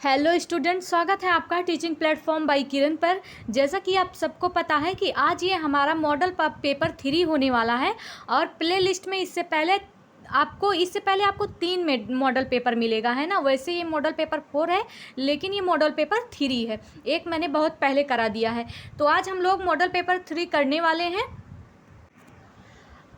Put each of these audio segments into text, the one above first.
Hello student, स्वागत है आपका टीचिंग प्लेटफॉर्म बाई किरण पर। जैसा कि आप सबको पता है कि आज ये हमारा मॉडल पेपर 3 होने वाला है और प्ले लिस्ट में इससे पहले आपको 3 मॉडल पेपर मिलेगा, है ना। वैसे ये मॉडल पेपर 4 है, लेकिन ये मॉडल पेपर 3 है। एक मैंने बहुत पहले करा दिया है, तो आज हम लोग मॉडल पेपर 3 करने वाले हैं।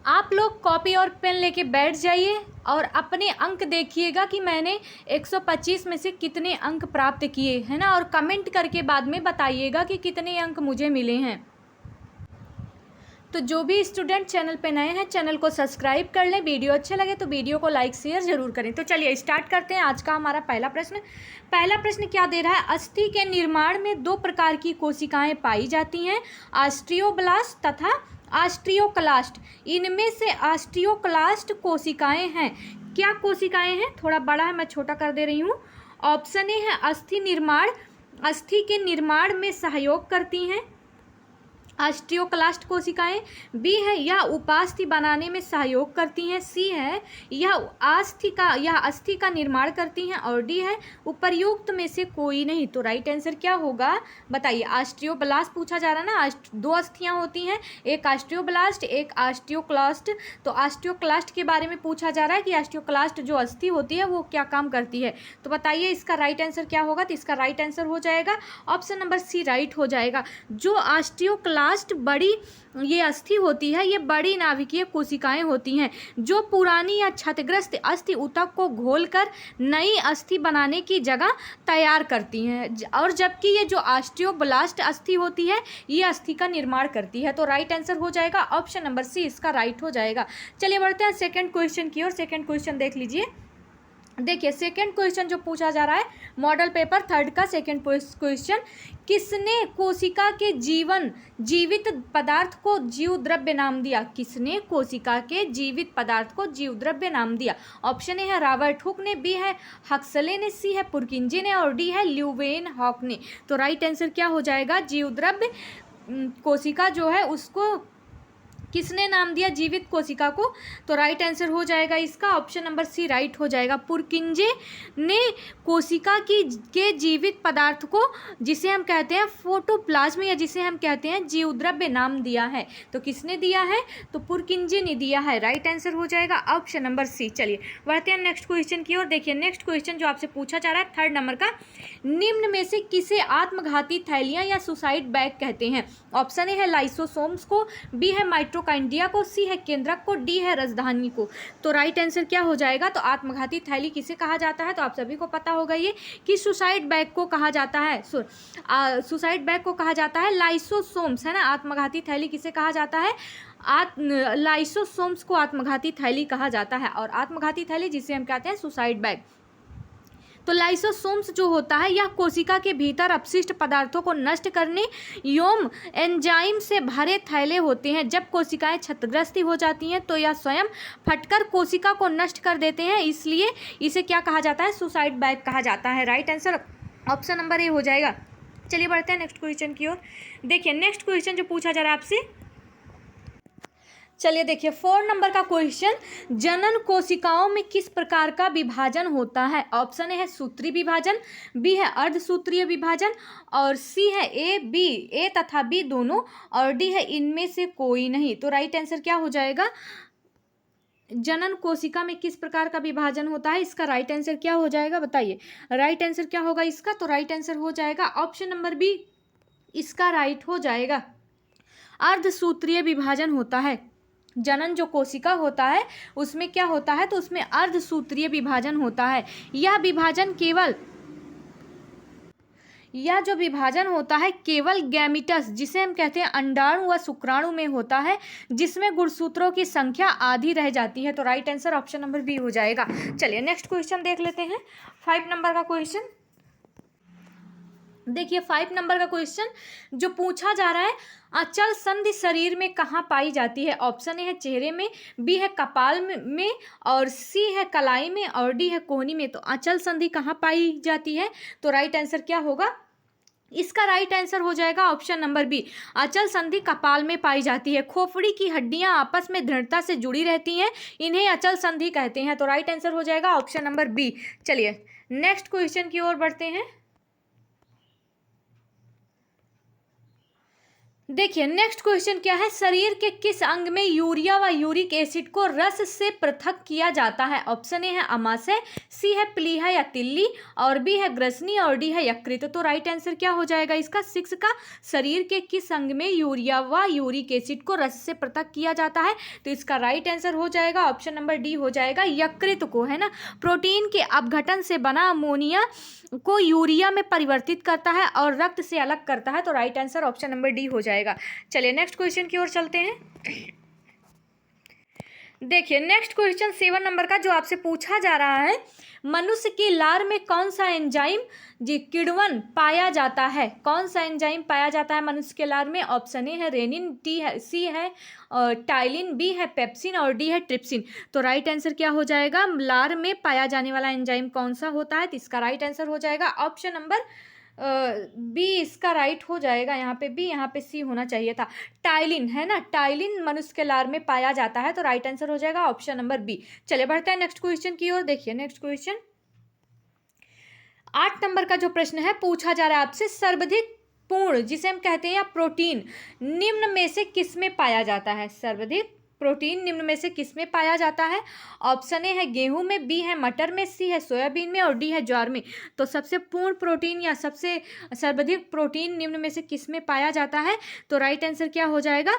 आप लोग कॉपी और पेन लेके बैठ जाइए और अपने अंक देखिएगा कि मैंने 125 में से कितने अंक प्राप्त किए हैं ना, और कमेंट करके बाद में बताइएगा कि कितने अंक मुझे मिले हैं। तो जो भी स्टूडेंट चैनल पे नए हैं, चैनल को सब्सक्राइब कर लें। वीडियो अच्छा लगे तो वीडियो को लाइक शेयर ज़रूर करें। तो चलिए स्टार्ट करते हैं आज का हमारा पहला प्रश्न क्या दे रहा है। अस्थि के निर्माण में 2 प्रकार की कोशिकाएं पाई जाती हैं, ऑस्टियोब्लास्ट तथा ऑस्टियोक्लास्ट। इनमें से ऑस्टियोक्लास्ट कोशिकाएं हैं। क्या कोशिकाएं हैं? थोड़ा बड़ा है, मैं छोटा कर दे रही हूँ। ऑप्शन ए है अस्थि के निर्माण में सहयोग करती हैं, ऑस्टियोक्लास्ट कोशिकाएं। बी है यह उपास्थि बनाने में सहयोग करती हैं। सी है यह अस्थि का निर्माण करती हैं। और डी है उपर्युक्त में से कोई नहीं। तो राइट आंसर क्या होगा बताइए। ऑस्टियोब्लास्ट पूछा जा रहा है ना, 2 अस्थियां होती हैं, एक ऑस्टियोब्लास्ट एक ऑस्टियोक्लास्ट। तो ऑस्टियोक्लास्ट के बारे में पूछा जा रहा है कि ऑस्टियोक्लास्ट जो अस्थि होती है वो क्या काम करती है। तो बताइए इसका राइट आंसर क्या होगा। तो इसका राइट आंसर हो जाएगा ऑप्शन नंबर सी, राइट हो जाएगा। जो ऑस्टियोक्लास्ट बड़ी ये अस्थि होती है, ये बड़ी नाभिकीय कोशिकाएं होती हैं जो पुरानी या क्षतिग्रस्त अस्थि ऊतक को घोलकर नई अस्थि बनाने की जगह तैयार करती हैं। और जबकि ये जो ऑस्टियोब्लास्ट अस्थि होती है, ये अस्थि का निर्माण करती है। तो राइट आंसर हो जाएगा ऑप्शन नंबर सी, इसका राइट हो जाएगा। चलिए बढ़ते हैं सेकंड क्वेश्चन की ओर। सेकंड क्वेश्चन देख लीजिए। देखिए सेकंड क्वेश्चन जो पूछा जा रहा है मॉडल पेपर 3 का सेकंड क्वेश्चन, किसने कोशिका के जीवित पदार्थ को जीव द्रव्य नाम दिया। किसने कोशिका के जीवित पदार्थ को जीव द्रव्य नाम दिया। ऑप्शन ए है रॉबर्ट हुक ने, बी है हक्सले ने, सी है पुरकिंजे ने और डी है ल्यूवेनहॉक ने। तो राइट आंसर क्या हो जाएगा। जीव द्रव्य कोशिका जो है उसको किसने नाम दिया, जीवित कोशिका को। तो राइट आंसर हो जाएगा इसका ऑप्शन नंबर सी, राइट हो जाएगा। पुरकिंजे ने कोशिका के जीवित पदार्थ को, जिसे हम कहते हैं फोटोप्लाज्म या जिसे हम कहते हैं जीवद्रव्य नाम दिया है। तो किसने दिया है, तो पुरकिंजे ने दिया है। राइट आंसर हो जाएगा ऑप्शन नंबर सी। चलिए बढ़ते हैं नेक्स्ट क्वेश्चन की ओर। देखिए नेक्स्ट क्वेश्चन जो आपसे पूछा जा रहा है 3rd नंबर का, निम्न में से किसे आत्मघाती थैलियां या सुसाइड बैग कहते हैं। ऑप्शन ए है लाइसोसोम्स को, बी है माइटोकॉन्ड्रिया को, सी है केंद्रक को, डी है राजधानी को। तो राइट आंसर क्या हो जाएगा। तो आत्मघाती थैली किसे कहा जाता है, तो आप सभी को पता होगा ये कि सुसाइड बैग को कहा जाता है। सुसाइड बैग को कहा जाता है लाइसोसोम्स, है ना। आत्मघाती थैली किसे कहा जाता है, लाइसोसोम्स को आत्मघाती थैली कहा जाता है। और आत्मघाती थैली जिसे हम कहते हैं सुसाइड बैग। तो लाइसोसोम्स जो होता है यह कोशिका के भीतर अपशिष्ट पदार्थों को नष्ट करने योम एंजाइम से भरे थैले होते हैं। जब कोशिकाएं क्षतिग्रस्त हो जाती हैं तो यह स्वयं फटकर कोशिका को नष्ट कर देते हैं, इसलिए इसे क्या कहा जाता है, सुसाइड बैग कहा जाता है। Right answer option number A हो जाएगा। चलिए बढ़ते हैं नेक्स्ट क्वेश्चन की ओर। देखिए नेक्स्ट क्वेश्चन जो पूछा जा रहा है आपसे, चलिए देखिए 4 नंबर का क्वेश्चन, जनन कोशिकाओं में किस प्रकार का विभाजन होता है। ऑप्शन ए है सूत्रीय विभाजन, बी है अर्धसूत्रीय विभाजन और सी है ए तथा बी दोनों और डी है इनमें से कोई नहीं। तो राइट आंसर क्या हो जाएगा। जनन कोशिका में किस प्रकार का विभाजन होता है, इसका राइट आंसर क्या हो जाएगा बताइए। राइट आंसर क्या होगा इसका, तो राइट आंसर हो जाएगा ऑप्शन नंबर बी, इसका राइट हो जाएगा। अर्धसूत्रीय विभाजन होता है। जनन जो कोशिका होता है उसमें क्या होता है, तो उसमें अर्धसूत्रीय विभाजन होता है। यह जो विभाजन होता है केवल गैमीटस, जिसे हम कहते हैं अंडाणु व शुक्राणु में होता है, जिसमें गुणसूत्रों की संख्या आधी रह जाती है। तो right answer option number B हो जाएगा। चलिए नेक्स्ट क्वेश्चन देख लेते हैं 5 नंबर का क्वेश्चन। देखिए 5 नंबर का क्वेश्चन जो पूछा जा रहा है, अचल संधि शरीर में कहाँ पाई जाती है। ऑप्शन ए है चेहरे में, बी है कपाल में और सी है कलाई में और डी है कोहनी में। तो अचल संधि कहाँ पाई जाती है, तो राइट आंसर क्या होगा, इसका राइट आंसर हो जाएगा ऑप्शन नंबर बी, अचल संधि कपाल में पाई जाती है। खोपड़ी की हड्डियां आपस में दृढ़ता से जुड़ी रहती हैं, इन्हें अचल संधि कहते हैं। तो राइट आंसर हो जाएगा ऑप्शन नंबर बी। चलिए नेक्स्ट क्वेश्चन की ओर बढ़ते हैं। देखिए नेक्स्ट क्वेश्चन क्या है, शरीर के किस अंग में यूरिया व यूरिक एसिड को रस से पृथक किया जाता है। ऑप्शन ए है अमाशय, सी है प्लीहा या तिल्ली, और बी है ग्रसनी, और डी है यकृत। तो राइट आंसर क्या हो जाएगा इसका 6 का, शरीर के किस अंग में यूरिया व यूरिक एसिड को रस से पृथक किया जाता है। तो इसका राइट आंसर हो जाएगा ऑप्शन नंबर डी हो जाएगा यकृत को, है ना। प्रोटीन के अपघटन से बना अमोनिया को यूरिया में परिवर्तित करता है और रक्त से अलग करता है। तो right answer option number D हो जाएगा। चलिए नेक्स्ट क्वेश्चन की ओर चलते हैं। देखिए नेक्स्ट क्वेश्चन 7 नंबर का जो आपसे पूछा जा रहा है, मनुष्य की लार में कौन सा एंजाइम जी किण्वन पाया जाता है। कौन सा एंजाइम पाया जाता है मनुष्य के लार में। ऑप्शन ए है रेनिन, टी है, सी है टाइलिन, बी है पेप्सिन, और डी है ट्रिप्सिन। तो राइट आंसर क्या हो जाएगा, लार में पाया जाने वाला एंजाइम कौन सा होता है। तो इसका राइट आंसर हो जाएगा ऑप्शन नंबर बी, इसका राइट हो जाएगा। यहाँ पे बी, यहाँ पे सी होना चाहिए था। टाइलिन है ना, टाइलिन मनुष्य के लार में पाया जाता है। तो राइट आंसर हो जाएगा ऑप्शन नंबर बी। चलिए बढ़ते हैं नेक्स्ट क्वेश्चन की ओर। देखिए नेक्स्ट क्वेश्चन 8 नंबर का जो प्रश्न है पूछा जा रहा है आपसे, सर्वाधिक पूर्ण जिसे हम कहते हैं या प्रोटीन निम्न में से किस में पाया जाता है। सर्वाधिक प्रोटीन निम्न में से किस में पाया जाता है। ऑप्शन ए है गेहूं में, बी है मटर में, सी है सोयाबीन में, और डी है ज्वार में। तो सबसे पूर्ण प्रोटीन या सबसे सर्वाधिक प्रोटीन निम्न में से किस में पाया जाता है। तो राइट आंसर क्या हो जाएगा,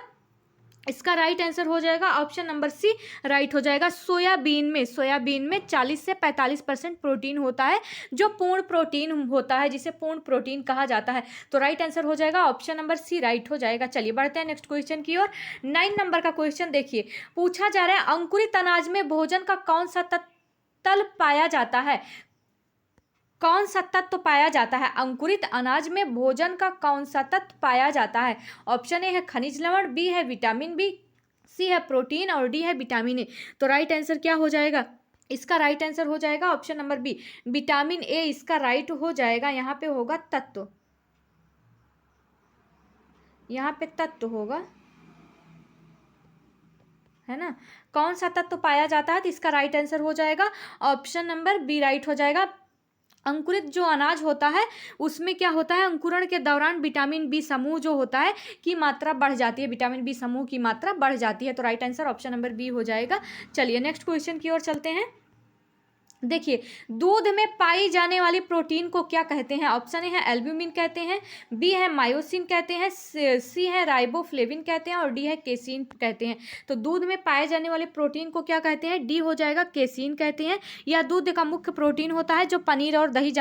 इसका राइट आंसर हो जाएगा ऑप्शन नंबर सी, राइट हो जाएगा सोयाबीन में। सोयाबीन में 40 से 45% प्रोटीन होता है, जो पूर्ण प्रोटीन होता है, जिसे पूर्ण प्रोटीन कहा जाता है। तो राइट आंसर हो जाएगा ऑप्शन नंबर सी, राइट हो जाएगा। चलिए बढ़ते हैं नेक्स्ट क्वेश्चन की ओर। 9 नंबर का क्वेश्चन देखिए, पूछा जा रहा है अंकुरित अनाज में भोजन का कौन सा तत्व पाया जाता है। कौन सा तत्व पाया जाता है। अंकुरित अनाज में भोजन का कौन सा तत्व पाया जाता है। ऑप्शन ए है खनिज लवण, बी है विटामिन बी, सी है प्रोटीन, और डी है विटामिन ए। तो राइट आंसर क्या हो जाएगा, इसका राइट आंसर हो जाएगा option number B, vitamin A इसका राइट हो जाएगा। यहाँ पे होगा तत्व, यहाँ पे तत्व होगा, है ना। कौन सा तत्व पाया जाता है, तो इसका राइट आंसर हो जाएगा ऑप्शन नंबर बी, राइट हो जाएगा। अंकुरित जो अनाज होता है उसमें क्या होता है, अंकुरण के दौरान विटामिन बी समूह जो होता है की मात्रा बढ़ जाती है, विटामिन बी समूह की मात्रा बढ़ जाती है। तो right answer option number B हो जाएगा। चलिए नेक्स्ट क्वेश्चन की ओर चलते हैं। देखिए दूध में पाई जाने वाली प्रोटीन को क्या कहते हैं। ऑप्शन ए है एल्ब्यूमिन कहते हैं, बी है मायोसिन कहते हैं, सी है राइबोफ्लेविन कहते हैं, और डी है केसीन कहते हैं। तो दूध में पाए जाने वाले प्रोटीन को क्या कहते हैं, डी हो जाएगा केसीन कहते हैं। यह दूध का मुख्य प्रोटीन होता है जो पनीर और दही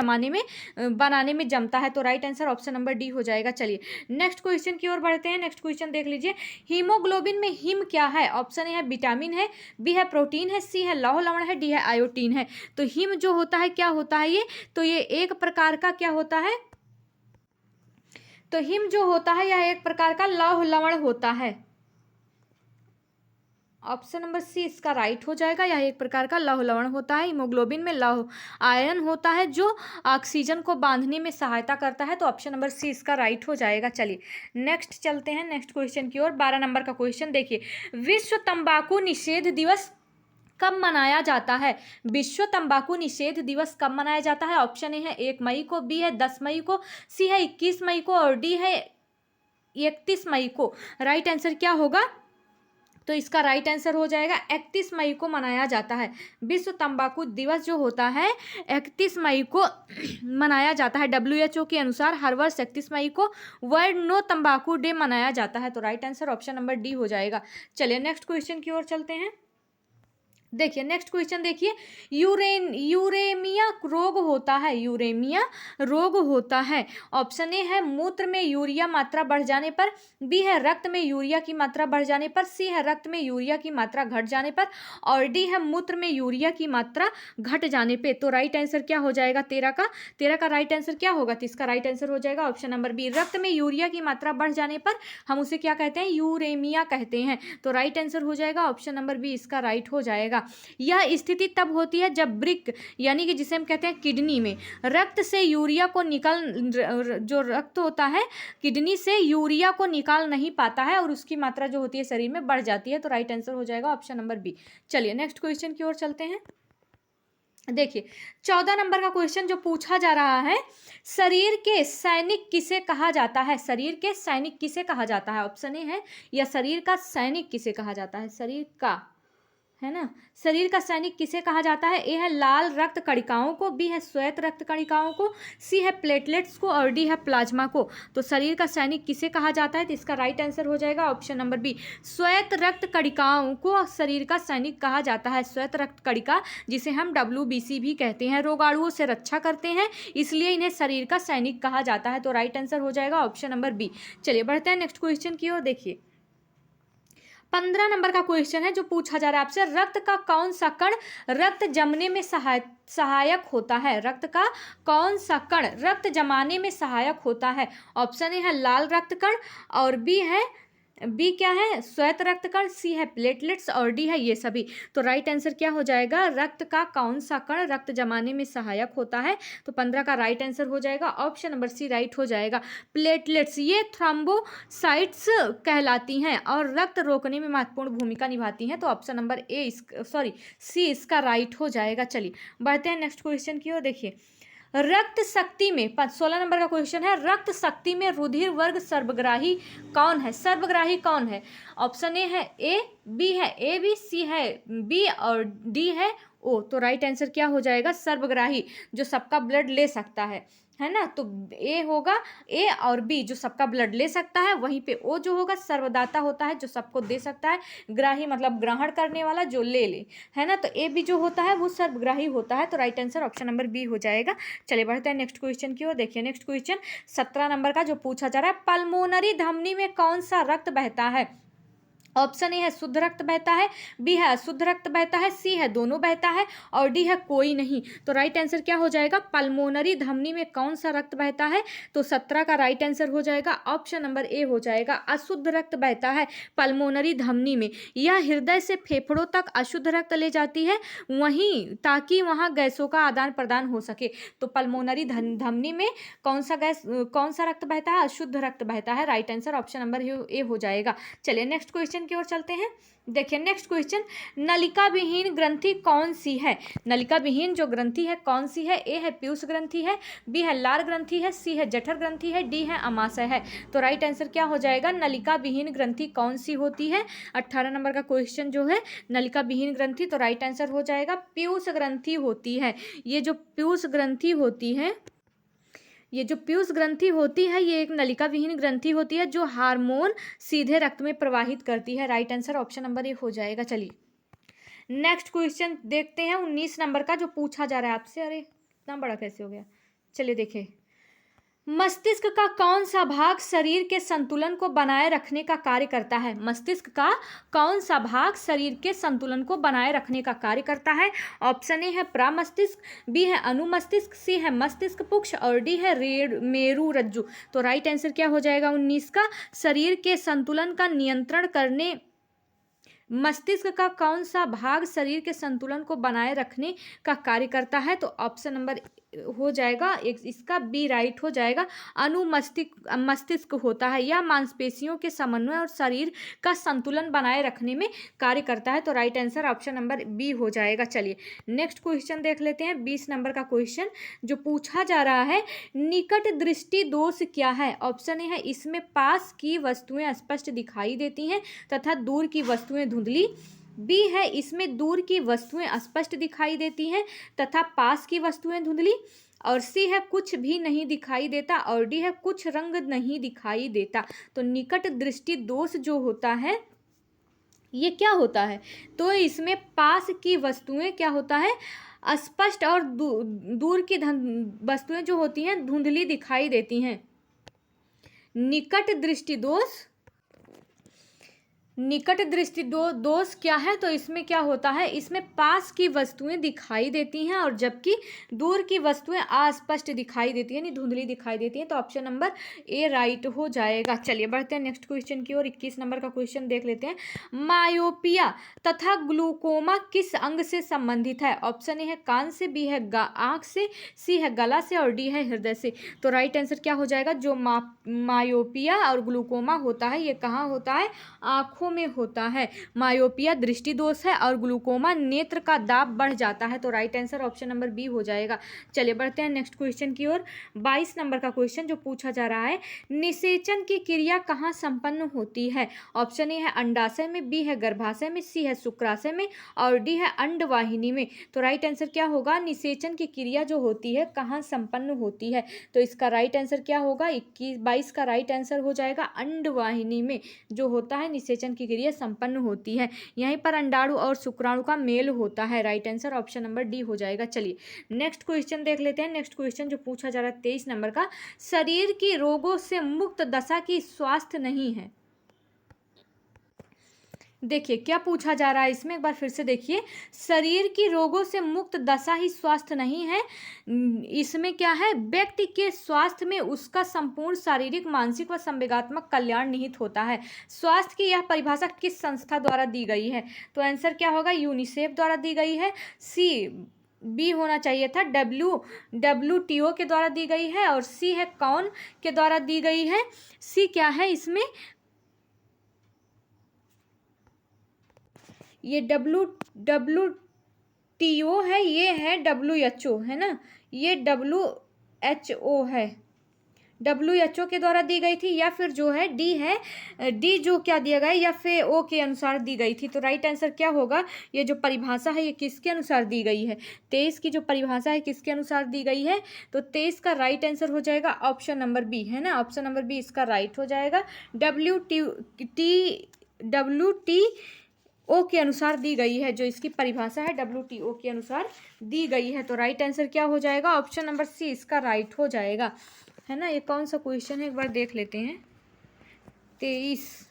बनाने में जमता है। तो right answer option number D हो जाएगा। चलिए नेक्स्ट क्वेश्चन की ओर बढ़ते हैं। नेक्स्ट क्वेश्चन देख लीजिए, हीमोग्लोबिन में हिम क्या है। ऑप्शन ए है विटामिन है, बी है प्रोटीन है, सी है लौह लवण है, डी है आयोडीन है। तो हिम जो होता है क्या होता है ये, तो ये एक प्रकार का क्या होता है, तो हिम जो होता है यह एक प्रकार का लौह लवण होता है। ऑप्शन नंबर सी इसका राइट हो जाएगा। यह एक प्रकार का लौह लवण होता है। हीमोग्लोबिन में लौह आयरन होता है जो ऑक्सीजन को बांधने में सहायता करता है। तो ऑप्शन नंबर सी इसका राइट हो जाएगा। चलिए नेक्स्ट चलते हैं नेक्स्ट क्वेश्चन की ओर। 12 नंबर का क्वेश्चन देखिए, विश्व तंबाकू निषेध दिवस कब मनाया जाता है। विश्व तंबाकू निषेध दिवस कब मनाया जाता है। ऑप्शन ए है 1 मई को, बी है 10 मई को, सी है 21 मई को, और डी है 31 मई को। राइट आंसर क्या होगा, तो इसका राइट आंसर हो जाएगा 31 मई को मनाया जाता है। विश्व तंबाकू दिवस जो होता है 31 मई को मनाया जाता है। WHO के अनुसार हर वर्ष 31 मई को वर्ल्ड नो तंबाकू डे मनाया जाता है। तो right answer option number D हो जाएगा। चलिए नेक्स्ट क्वेश्चन की ओर चलते हैं। देखिए नेक्स्ट क्वेश्चन देखिए, यूरेमिया रोग होता है, यूरेमिया रोग होता है। ऑप्शन ए है मूत्र में यूरिया मात्रा बढ़ जाने पर, बी है रक्त में यूरिया की मात्रा बढ़ जाने पर, सी है रक्त में यूरिया की मात्रा घट जाने पर, और डी है मूत्र में यूरिया की मात्रा घट जाने पे। तो राइट आंसर क्या हो जाएगा, 13 का राइट आंसर क्या होगा, तो इसका राइट आंसर हो जाएगा ऑप्शन नंबर बी, रक्त में यूरिया की मात्रा बढ़ जाने पर हम उसे क्या कहते हैं, यूरेमिया कहते हैं। तो राइट आंसर हो जाएगा ऑप्शन नंबर बी, इसका राइट हो जाएगा। जाएगा। यह स्थिति तब होती है जब वृक्क यानी कि जिसे हम कहते हैं किडनी में रक्त से यूरिया को जो रक्त होता है किडनी से यूरिया को निकाल नहीं पाता है और उसकी मात्रा जो होती है शरीर में बढ़ जाती है। तो राइट आंसर हो जाएगा ऑप्शन नंबर बी। चलिए नेक्स्ट क्वेश्चन की ओर चलते हैं। देखिए 14 नंबर का क्वेश्चन जो पूछा जा रहा है, शरीर के सैनिक किसे कहा जाता है? शरीर के सैनिक किसे कहा जाता है? ऑप्शन ए है या शरीर का सैनिक किसे कहा जाता है? शरीर का है ना, शरीर का सैनिक किसे कहा जाता है? ए है लाल रक्त कणिकाओं को, बी है श्वेत रक्त कणिकाओं को, सी है प्लेटलेट्स को और डी है प्लाज्मा को। तो शरीर का सैनिक किसे कहा जाता है? तो इसका राइट आंसर हो जाएगा ऑप्शन नंबर बी, श्वेत रक्त कणिकाओं को शरीर का सैनिक कहा जाता है। श्वेत रक्त कणिका जिसे हम WBC भी कहते हैं, रोगाणुओं से रक्षा करते हैं, इसलिए इन्हें शरीर का सैनिक कहा जाता है। तो राइट आंसर हो जाएगा ऑप्शन नंबर बी। चलिए बढ़ते हैं नेक्स्ट क्वेश्चन की ओर। देखिए 15 नंबर का क्वेश्चन है जो पूछा जा रहा है आपसे, रक्त का कौन सा कण रक्त जमने में सहायक होता है? रक्त का कौन सा कण रक्त जमाने में सहायक होता है? ऑप्शन ए है लाल रक्त कण और बी क्या है श्वेत रक्त कण, सी है प्लेटलेट्स और डी है ये सभी। तो राइट आंसर क्या हो जाएगा? रक्त का कौन सा कण रक्त जमाने में सहायक होता है? तो 15 का राइट आंसर हो जाएगा ऑप्शन नंबर सी राइट हो जाएगा, प्लेटलेट्स। ये थ्रोम्बोसाइट्स कहलाती हैं और रक्त रोकने में महत्वपूर्ण भूमिका निभाती हैं। तो ऑप्शन नंबर सी इसका राइट हो जाएगा। चलिए बढ़ते हैं नेक्स्ट क्वेश्चन की ओर। देखिए रक्त शक्ति में 16 नंबर का क्वेश्चन है, रक्त शक्ति में रुधिर वर्ग सर्वग्राही कौन है? सर्वग्राही कौन है? ऑप्शन ए है ए, बी है ए बी, सी है बी और डी है ओ। तो राइट आंसर क्या हो जाएगा? सर्वग्राही, जो सबका ब्लड ले सकता है ना। तो ए होगा ए और बी जो सबका ब्लड ले सकता है, वहीं पे ओ जो होगा सर्वदाता होता है जो सबको दे सकता है, ग्राही मतलब ग्रहण करने वाला जो ले है ना। तो ए बी जो होता है वो सर्वग्राही होता है। तो right answer option number B हो जाएगा। चलिए बढ़ते हैं नेक्स्ट क्वेश्चन की ओर। देखिए नेक्स्ट क्वेश्चन 17 नंबर का जो पूछा जा रहा है, पल्मोनरी धमनी में कौन सा रक्त बहता है? ऑप्शन ए है शुद्ध रक्त बहता है, बी है अशुद्ध रक्त बहता है, सी है दोनों बहता है और डी है कोई नहीं। तो राइट आंसर क्या हो जाएगा? पल्मोनरी धमनी में कौन सा रक्त बहता है? तो 17 का राइट आंसर हो जाएगा ऑप्शन नंबर ए हो जाएगा, अशुद्ध रक्त बहता है पल्मोनरी धमनी में। यह हृदय से फेफड़ों तक अशुद्ध रक्त ले जाती है वहीं ताकि वहां गैसों का आदान प्रदान हो सके। तो पल्मोनरी धमनी में कौन सा रक्त बहता है? अशुद्ध रक्त बहता है। Right answer option number A हो जाएगा। चलिए नेक्स्ट क्वेश्चन की ओर चलते हैं। देखिए नेक्स्ट क्वेश्चन, नलिका विहीन ग्रंथि कौन सी है? नलिका विहीन जो ग्रंथि है कौन सी है? ए है पीयूष ग्रंथि है, बी है लार ग्रंथि है, सी है जठर ग्रंथि है, डी है अमाशय है। तो राइट आंसर क्या हो जाएगा? नलिका विहीन ग्रंथि कौन सी होती है? 18 नंबर का क्वेश्चन जो है नलिका विहीन ग्रंथि, तो राइट आंसर हो जाएगा पीयूष ग्रंथि होती है। ये जो पीयूष ग्रंथि होती है ये एक नलिका विहीन ग्रंथि होती है जो हार्मोन सीधे रक्त में प्रवाहित करती है। Right answer option number A हो जाएगा। चलिए नेक्स्ट क्वेश्चन देखते हैं 19 नंबर का जो पूछा जा रहा है आपसे। अरे इतना बड़ा कैसे हो गया? चलिए देखें, मस्तिष्क का कौन सा भाग शरीर के संतुलन को बनाए रखने का कार्य करता है? मस्तिष्क का कौन सा भाग शरीर के संतुलन को बनाए रखने का कार्य करता है? ऑप्शन ए है प्रमस्तिष्क, बी है अनुमस्तिष्क, सी है मस्तिष्क पुक्ष और डी है मेरु रज्जु। तो राइट आंसर क्या हो जाएगा 19 का? शरीर के संतुलन का नियंत्रण करने मस्तिष्क का कौन सा भाग शरीर के संतुलन को बनाए रखने का कार्य करता है? तो ऑप्शन नंबर हो जाएगा इसका बी राइट हो जाएगा, मस्तिष्क होता है। यह मांसपेशियों के समन्वय और शरीर का संतुलन बनाए रखने में कार्य करता है। तो right answer option number B हो जाएगा। चलिए नेक्स्ट क्वेश्चन देख लेते हैं 20 नंबर का क्वेश्चन जो पूछा जा रहा है, निकट दृष्टि दोष क्या है? ऑप्शन ए है इसमें पास की वस्तुएं स्पष्ट दिखाई देती हैं तथा दूर की वस्तुएं धुंधली, बी है इसमें दूर की वस्तुएं स्पष्ट दिखाई देती हैं तथा पास की वस्तुएं धुंधली, और सी है कुछ भी नहीं दिखाई देता और डी है कुछ रंग नहीं दिखाई देता। तो निकट दृष्टि दोष जो होता है ये क्या होता है? तो इसमें पास की वस्तुएं क्या होता है? स्पष्ट और दूर की वस्तुएं जो होती हैं धुंधली दिखाई देती हैं। निकट दृष्टि दोष निकट दृष्टि दोष क्या है, तो इसमें क्या होता है, इसमें पास की वस्तुएं दिखाई देती हैं और जबकि दूर की वस्तुएं अस्पष्ट दिखाई देती हैं, यानी धुंधली दिखाई देती हैं। तो ऑप्शन नंबर ए राइट हो जाएगा। चलिए बढ़ते हैं नेक्स्ट क्वेश्चन की ओर। 21 नंबर का क्वेश्चन देख लेते हैं। मायोपिया तथा ग्लूकोमा किस अंग से संबंधित है? ऑप्शन ए है कान से, बी है आंख से, सी है गला से और डी है हृदय से। तो राइट आंसर क्या हो जाएगा? जो मायोपिया और ग्लूकोमा होता है ये कहाँ होता है? आंखों में होता है। मायोपिया दृष्टि दोष है और ग्लूकोमा नेत्र का दाब बढ़ जाता है। तो right answer option number B हो जाएगा। चलिए बढ़ते हैं नेक्स्ट क्वेश्चन की ओर। 22 नंबर का क्वेश्चन जो पूछा जा रहा है, निषेचन की क्रिया कहाँ संपन्न होती है? ऑप्शन ए है अंडाशय में, बी है गर्भाशय में, सी है शुक्राशय में और डी है अंडवाहिनी में। तो राइट आंसर क्या होगा? निषेचन की क्रिया जो होती है कहाँ संपन्न होती है? तो इसका राइट आंसर क्या होगा? 22 का राइट आंसर हो जाएगा अंडवाहिनी में जो होता है निषेचन की क्रिया संपन्न होती है। यहीं पर अंडाणु और शुक्राणु का मेल होता है। Right answer option number D हो जाएगा। चलिए नेक्स्ट क्वेश्चन देख लेते हैं। नेक्स्ट क्वेश्चन जो पूछा जा रहा है 23 नंबर का, शरीर की रोगों से मुक्त दशा की स्वास्थ्य नहीं है। देखिए क्या पूछा जा रहा है इसमें, एक बार फिर से देखिए। शरीर की रोगों से मुक्त दशा ही स्वास्थ्य नहीं है। इसमें क्या है? व्यक्ति के स्वास्थ्य में उसका संपूर्ण शारीरिक, मानसिक व संवेगात्मक कल्याण निहित होता है। स्वास्थ्य की यह परिभाषा किस संस्था द्वारा दी गई है? तो आंसर क्या होगा? यूनिसेफ द्वारा दी गई है, सी बी होना चाहिए था, WTO के द्वारा दी गई है और सी है कौन के द्वारा दी गई है? सी क्या है इसमें? ये WTO है, ये है WHO है ना, ये WHO है, WHO के द्वारा दी गई थी, या फिर जो है डी है, डी जो क्या दिया गया या फिर ओ के अनुसार दी गई थी। तो राइट आंसर क्या होगा? ये जो परिभाषा है ये किसके अनुसार दी गई है? 23 की जो परिभाषा है किसके अनुसार दी गई है? तो 23 का राइट आंसर हो जाएगा ऑप्शन नंबर बी है ना, ऑप्शन नंबर बी इसका राइट हो जाएगा। WTO के अनुसार दी गई है, जो इसकी परिभाषा है WTO के अनुसार दी गई है। तो राइट आंसर क्या हो जाएगा? ऑप्शन नंबर सी इसका राइट हो जाएगा है ना। ये कौन सा क्वेश्चन है एक बार देख लेते हैं। 23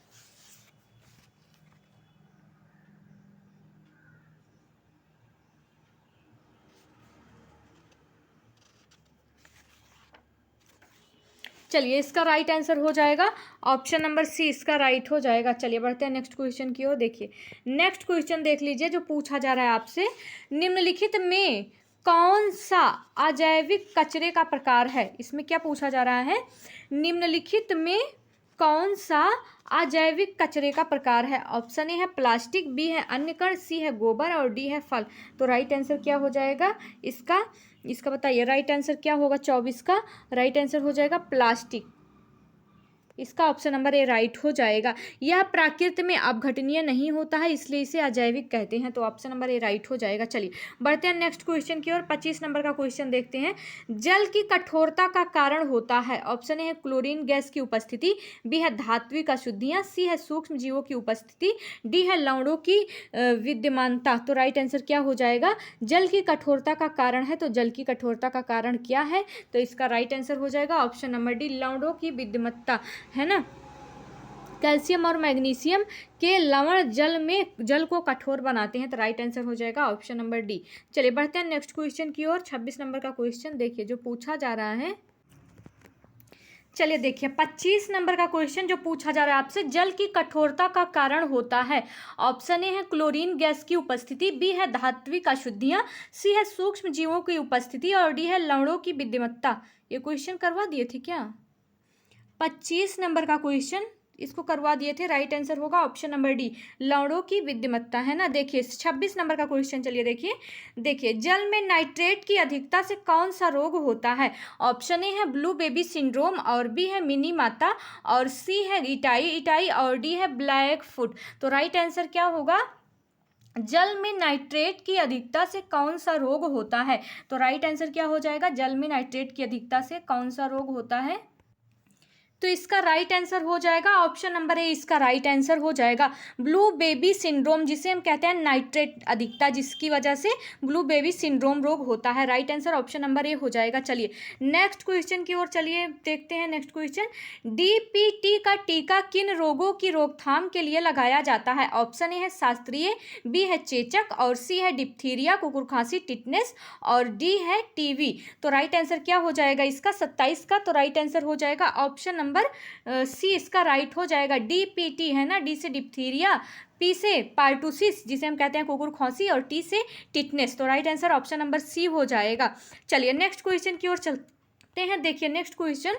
चलिए इसका राइट आंसर हो जाएगा ऑप्शन नंबर सी इसका राइट हो जाएगा। चलिए बढ़ते हैं नेक्स्ट क्वेश्चन की ओर। देखिए नेक्स्ट क्वेश्चन देख लीजिए जो पूछा जा रहा है आपसे, निम्नलिखित में कौन सा अजैविक कचरे का प्रकार है? इसमें क्या पूछा जा रहा है? निम्नलिखित में कौन सा अजैविक कचरे का प्रकार है? ऑप्शन ए है प्लास्टिक, बी है अन्य कण, सी है गोबर और डी है फल। तो राइट आंसर क्या हो जाएगा इसका बताइए। राइट आंसर क्या होगा? 24 का राइट आंसर हो जाएगा प्लास्टिक। इसका ऑप्शन नंबर ए राइट हो जाएगा। यह प्रकृति में अपघटनीय नहीं होता है इसलिए इसे अजैविक कहते हैं। तो ऑप्शन नंबर ए राइट हो जाएगा। चलिए बढ़ते हैं नेक्स्ट क्वेश्चन की ओर। 25 नंबर का क्वेश्चन देखते हैं। जल की कठोरता का कारण होता है? ऑप्शन ए है क्लोरीन गैस की उपस्थिति, बी है धात्विक अशुद्धियां, सी है सूक्ष्म जीवों की उपस्थिति, डी है लवणों की विद्यमानता। तो राइट आंसर क्या हो जाएगा? जल की कठोरता का कारण है, तो जल की कठोरता का कारण क्या है? तो इसका राइट आंसर हो जाएगा ऑप्शन नंबर डी, लवणों की विद्यमानता है ना। कैल्शियम और मैग्नीशियम के लवण जल को कठोर बनाते हैं। तो राइट आंसर हो जाएगा ऑप्शन नंबर डी। चलिए बढ़ते हैं नेक्स्ट क्वेश्चन की ओर। 26 नंबर का क्वेश्चन देखिए जो पूछा जा रहा है। चलिए देखिए 25 नंबर का क्वेश्चन जो पूछा जा रहा है आपसे, जल की कठोरता का कारण होता है। ऑप्शन ए है क्लोरीन गैस की उपस्थिति, बी है धात्विक अशुद्धियां, सी है सूक्ष्म जीवों की उपस्थिति और डी है लवणों की विद्यमानता। ये क्वेश्चन करवा दिए थे क्या? 25 नंबर का क्वेश्चन इसको करवा दिए थे। राइट आंसर होगा ऑप्शन नंबर डी, लवणों की विद्यमानता है ना। देखिए 26 नंबर का क्वेश्चन चलिए देखिए जल में नाइट्रेट की अधिकता से कौन सा रोग होता है? ऑप्शन ए है ब्लू बेबी सिंड्रोम और बी है मिनी माता और सी है इटाई और डी है ब्लैक फुट। तो राइट आंसर क्या होगा? जल में नाइट्रेट की अधिकता से कौन सा रोग होता है? तो राइट आंसर क्या हो जाएगा? जल में नाइट्रेट की अधिकता से कौन सा रोग होता है? तो इसका राइट आंसर हो जाएगा ऑप्शन नंबर ए, इसका राइट आंसर हो जाएगा ब्लू बेबी सिंड्रोम, जिसे हम कहते हैं नाइट्रेट अधिकता, जिसकी वजह से ब्लू बेबी सिंड्रोम रोग होता है। Right answer option number A हो जाएगा। चलिए नेक्स्ट क्वेश्चन की ओर चलिए देखते हैं। नेक्स्ट क्वेश्चन, डीपीटी का टीका किन रोगों की रोकथाम के लिए लगाया जाता है? ऑप्शन ए है शास्त्रीय, बी है चेचक, और सी है डिप्थीरिया, कुकुर खांसी, टिटनेस, और डी है टीवी। तो राइट आंसर क्या हो जाएगा इसका 27 का? तो राइट आंसर हो जाएगा ऑप्शन नंबर सी, इसका राइट हो जाएगा। डीपीटी है ना, डी से डिप्थीरिया, पी से पार्टूसिस जिसे हम कहते हैं कुकुर खांसी, और टी से टिटनेस। तो right answer option number C हो जाएगा। चलिए नेक्स्ट क्वेश्चन की ओर चलते हैं। देखिए नेक्स्ट क्वेश्चन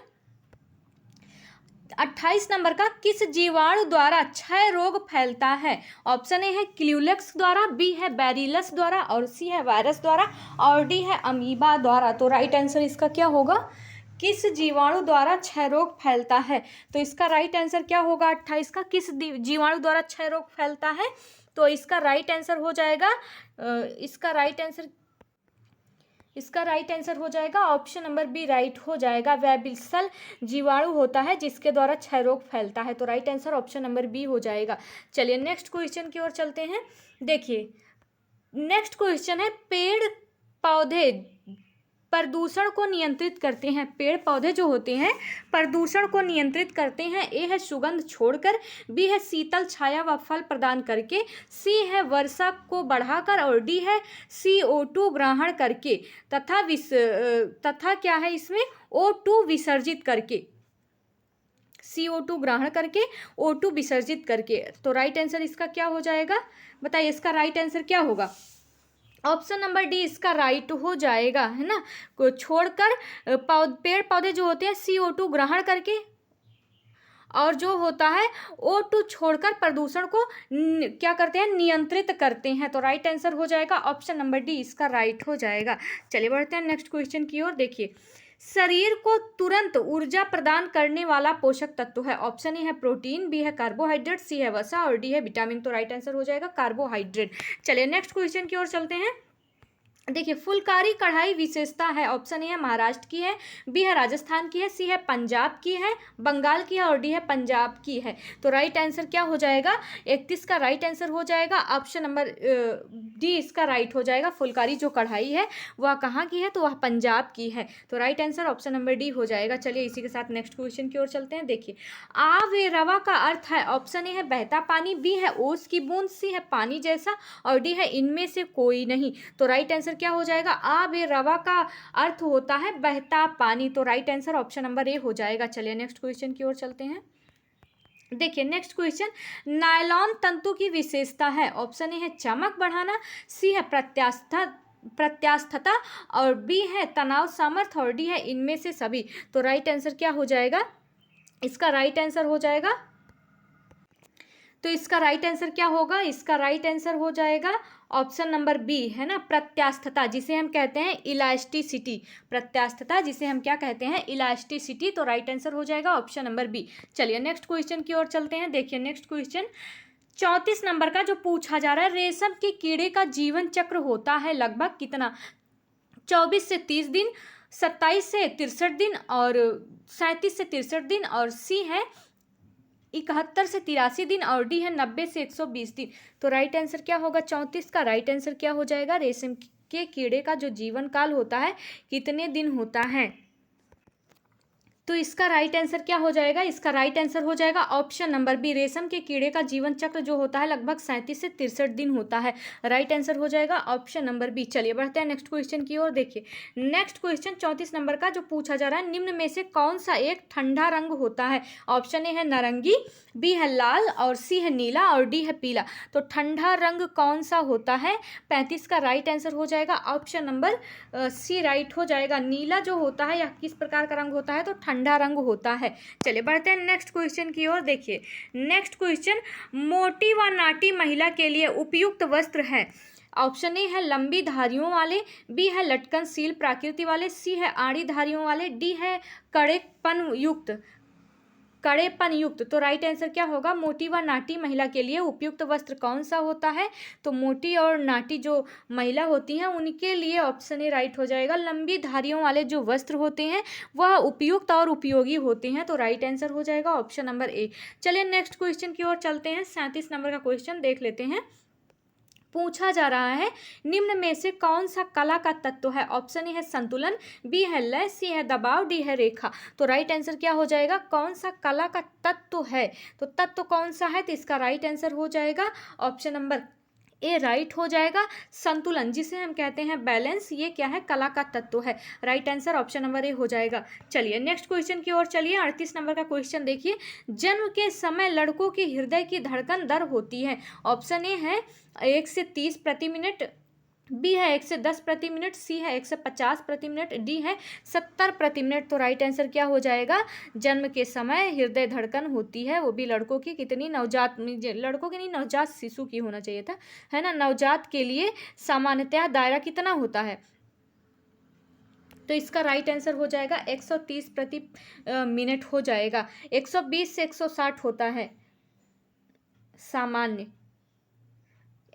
28 नंबर का, किस जीवाणु द्वारा क्षय रोग फैलता है? ऑप्शन ए है क्यूलेक्स द्वारा, बी है बैरिलस द्वारा, और सी है वायरस द्वारा, और डी है अमीबा द्वारा। तो राइट आंसर इसका क्या होगा? किस जीवाणु द्वारा क्षय रोग फैलता है? तो इसका राइट आंसर क्या होगा 28 का? किस जीवाणु द्वारा क्षय रोग फैलता है? तो इसका राइट आंसर हो जाएगा इसका राइट आंसर हो जाएगा ऑप्शन नंबर बी, राइट हो जाएगा। वेबिसल जीवाणु होता है जिसके द्वारा क्षय रोग फैलता है। तो right answer option number B हो जाएगा। चलिए नेक्स्ट क्वेश्चन की ओर चलते हैं। देखिए नेक्स्ट क्वेश्चन है, पेड़ पौधे प्रदूषण को नियंत्रित करते हैं। पेड़ पौधे जो होते हैं प्रदूषण को नियंत्रित करते हैं। ए है सुगंध छोड़कर, बी है शीतल छाया व फल प्रदान करके, सी है वर्षा को बढ़ाकर, और डी है CO2 ग्रहण करके, तथा क्या है इसमें O2 विसर्जित करके, CO2 ग्रहण करके O2 विसर्जित करके। तो राइट आंसर इसका क्या हो जाएगा? बताइए इसका राइट आंसर क्या होगा? ऑप्शन नंबर डी इसका राइट हो जाएगा, है ना। को छोड़कर पेड़ पौधे जो होते हैं CO2 ग्रहण करके, और जो होता है O2 छोड़कर प्रदूषण को क्या करते हैं? नियंत्रित करते हैं। तो राइट आंसर हो जाएगा ऑप्शन नंबर डी, इसका राइट हो जाएगा। चलिए बढ़ते हैं नेक्स्ट क्वेश्चन की ओर। देखिए शरीर को तुरंत ऊर्जा प्रदान करने वाला पोषक तत्व है। ऑप्शन ए है प्रोटीन, बी है कार्बोहाइड्रेट, सी है वसा, और डी है विटामिन। तो राइट आंसर हो जाएगा कार्बोहाइड्रेट। चलिए नेक्स्ट क्वेश्चन की ओर चलते हैं। देखिए फुलकारी कढ़ाई विशेषता है। ऑप्शन ए है महाराष्ट्र की है, बी है राजस्थान की है, सी है पंजाब की है, बंगाल की है, और डी है पंजाब की है। तो राइट आंसर क्या हो जाएगा? 31 का राइट आंसर हो जाएगा ऑप्शन नंबर डी, इसका राइट हो जाएगा। फुलकारी जो कढ़ाई है वह कहाँ की है? तो वह पंजाब की है। तो right answer option number D हो जाएगा। चलिए इसी के साथ नेक्स्ट क्वेश्चन की ओर चलते हैं। देखिए आवेरवा का अर्थ है। ऑप्शन ए है बहता पानी, बी है ओस की बूंद, सी है पानी जैसा, और डी है इनमें से कोई नहीं। तो राइट आंसर क्या हो जाएगा? आवेरवा का अर्थ होता है बहता पानी। तो right answer option number A हो जाएगा। चलिए नेक्स्ट क्वेश्चन की ओर चलते हैं। देखिए नेक्स्ट क्वेश्चन, नायलॉन तंतु की विशेषता है। ऑप्शन ए है चमक बढ़ाना, सी है प्रत्यास्थता, और बी है तनाव सामर्थ्य, और डी है इनमें से सभी। तो राइट आंसर क्या हो जाएगा? इसका राइट आंसर हो जाएगा, तो इसका राइट आंसर क्या होगा? इसका राइट आंसर हो जाएगा ऑप्शन नंबर बी, है ना, प्रत्यास्थता, जिसे हम कहते हैं इलास्टिसिटी। प्रत्यास्थता जिसे हम क्या कहते हैं? इलास्टिसिटी। तो राइट आंसर हो जाएगा ऑप्शन नंबर बी। चलिए नेक्स्ट क्वेश्चन की ओर चलते हैं। देखिए नेक्स्ट क्वेश्चन 34 नंबर का जो पूछा जा रहा है, रेशम के कीड़े का जीवन चक्र होता है लगभग कितना? 24 से 30 दिन, 27 से 63 दिन, और 37 से 63 दिन, और सी है 71 से 83 दिन, और डी है 90 से 120 दिन। तो राइट आंसर क्या होगा? 34 का राइट आंसर क्या हो जाएगा? रेशम के कीड़े का जो जीवन काल होता है कितने दिन होता है? तो इसका राइट आंसर क्या हो जाएगा? इसका राइट आंसर हो जाएगा ऑप्शन नंबर बी, रेशम के कीड़े का जीवन चक्र जो होता है लगभग 37 से 63 दिन होता है। राइट आंसर हो जाएगा ऑप्शन नंबर बी। चलिए बढ़ते हैं नेक्स्ट क्वेश्चन की ओर। देखिए नेक्स्ट क्वेश्चन 34 नंबर का जो पूछा जा रहा है, निम्न में से कौन सा एक ठंडा रंग होता है? ऑप्शन ए है नारंगी, बी है लाल, और सी है नीला, और डी है पीला। तो ठंडा रंग कौन सा होता है? 35 का राइट आंसर हो जाएगा ऑप्शन नंबर सी, राइट हो जाएगा। नीला जो होता है यह किस प्रकार का रंग होता है? तो ठंडा रंग होता है। चलिए बढ़ते हैं नेक्स्ट क्वेश्चन की ओर। देखिए नेक्स्ट क्वेश्चन, मोटी व नाटी महिला के लिए उपयुक्त वस्त्र है। ऑप्शन ए है लंबी धारियों वाले, बी है लटकनशील प्रकृति वाले, सी है आड़ी धारियों वाले, डी है कड़ेपन युक्त। कड़ेपन युक्त, तो राइट आंसर क्या होगा? मोटी व नाटी महिला के लिए उपयुक्त वस्त्र कौन सा होता है? तो मोटी और नाटी जो महिला होती हैं उनके लिए ऑप्शन ए राइट हो जाएगा। लंबी धारियों वाले जो वस्त्र होते हैं वह उपयुक्त और उपयोगी होते हैं, तो राइट आंसर हो जाएगा ऑप्शन नंबर ए। चलिए नेक्स्ट क्वेश्चन की ओर चलते हैं। 37 नंबर का क्वेश्चन देख लेते हैं। पूछा जा रहा है निम्न में से कौन सा कला का तत्व है? ऑप्शन ए है संतुलन, बी है लय, सी है दबाव, डी है रेखा। तो राइट आंसर क्या हो जाएगा? कौन सा कला का तत्व है? तो तत्व कौन सा है? तो इसका राइट आंसर हो जाएगा ऑप्शन नंबर ए राइट हो जाएगा। संतुलन जिसे हम कहते हैं बैलेंस, ये क्या है? कला का तत्व है। Right answer option number A हो जाएगा। चलिए नेक्स्ट क्वेश्चन की ओर चलिए। 38 नंबर का क्वेश्चन देखिए। जन्म के समय लड़कों के हृदय की धड़कन दर होती है। ऑप्शन ए है 1 से 30 प्रति मिनट, बी है 1 से 10 प्रति मिनट, सी है 1 से 50 प्रति मिनट, डी है 70 प्रति मिनट। तो राइट आंसर क्या हो जाएगा? जन्म के समय हृदय धड़कन होती है, वो भी लड़कों की कितनी? नवजात, लड़कों की नहीं, नवजात शिशु की होना चाहिए था, है ना। नवजात के लिए सामान्यतः दायरा कितना होता है? तो इसका राइट आंसर हो जाएगा 130 प्रति मिनट हो जाएगा। 120 से 160 होता है सामान्य,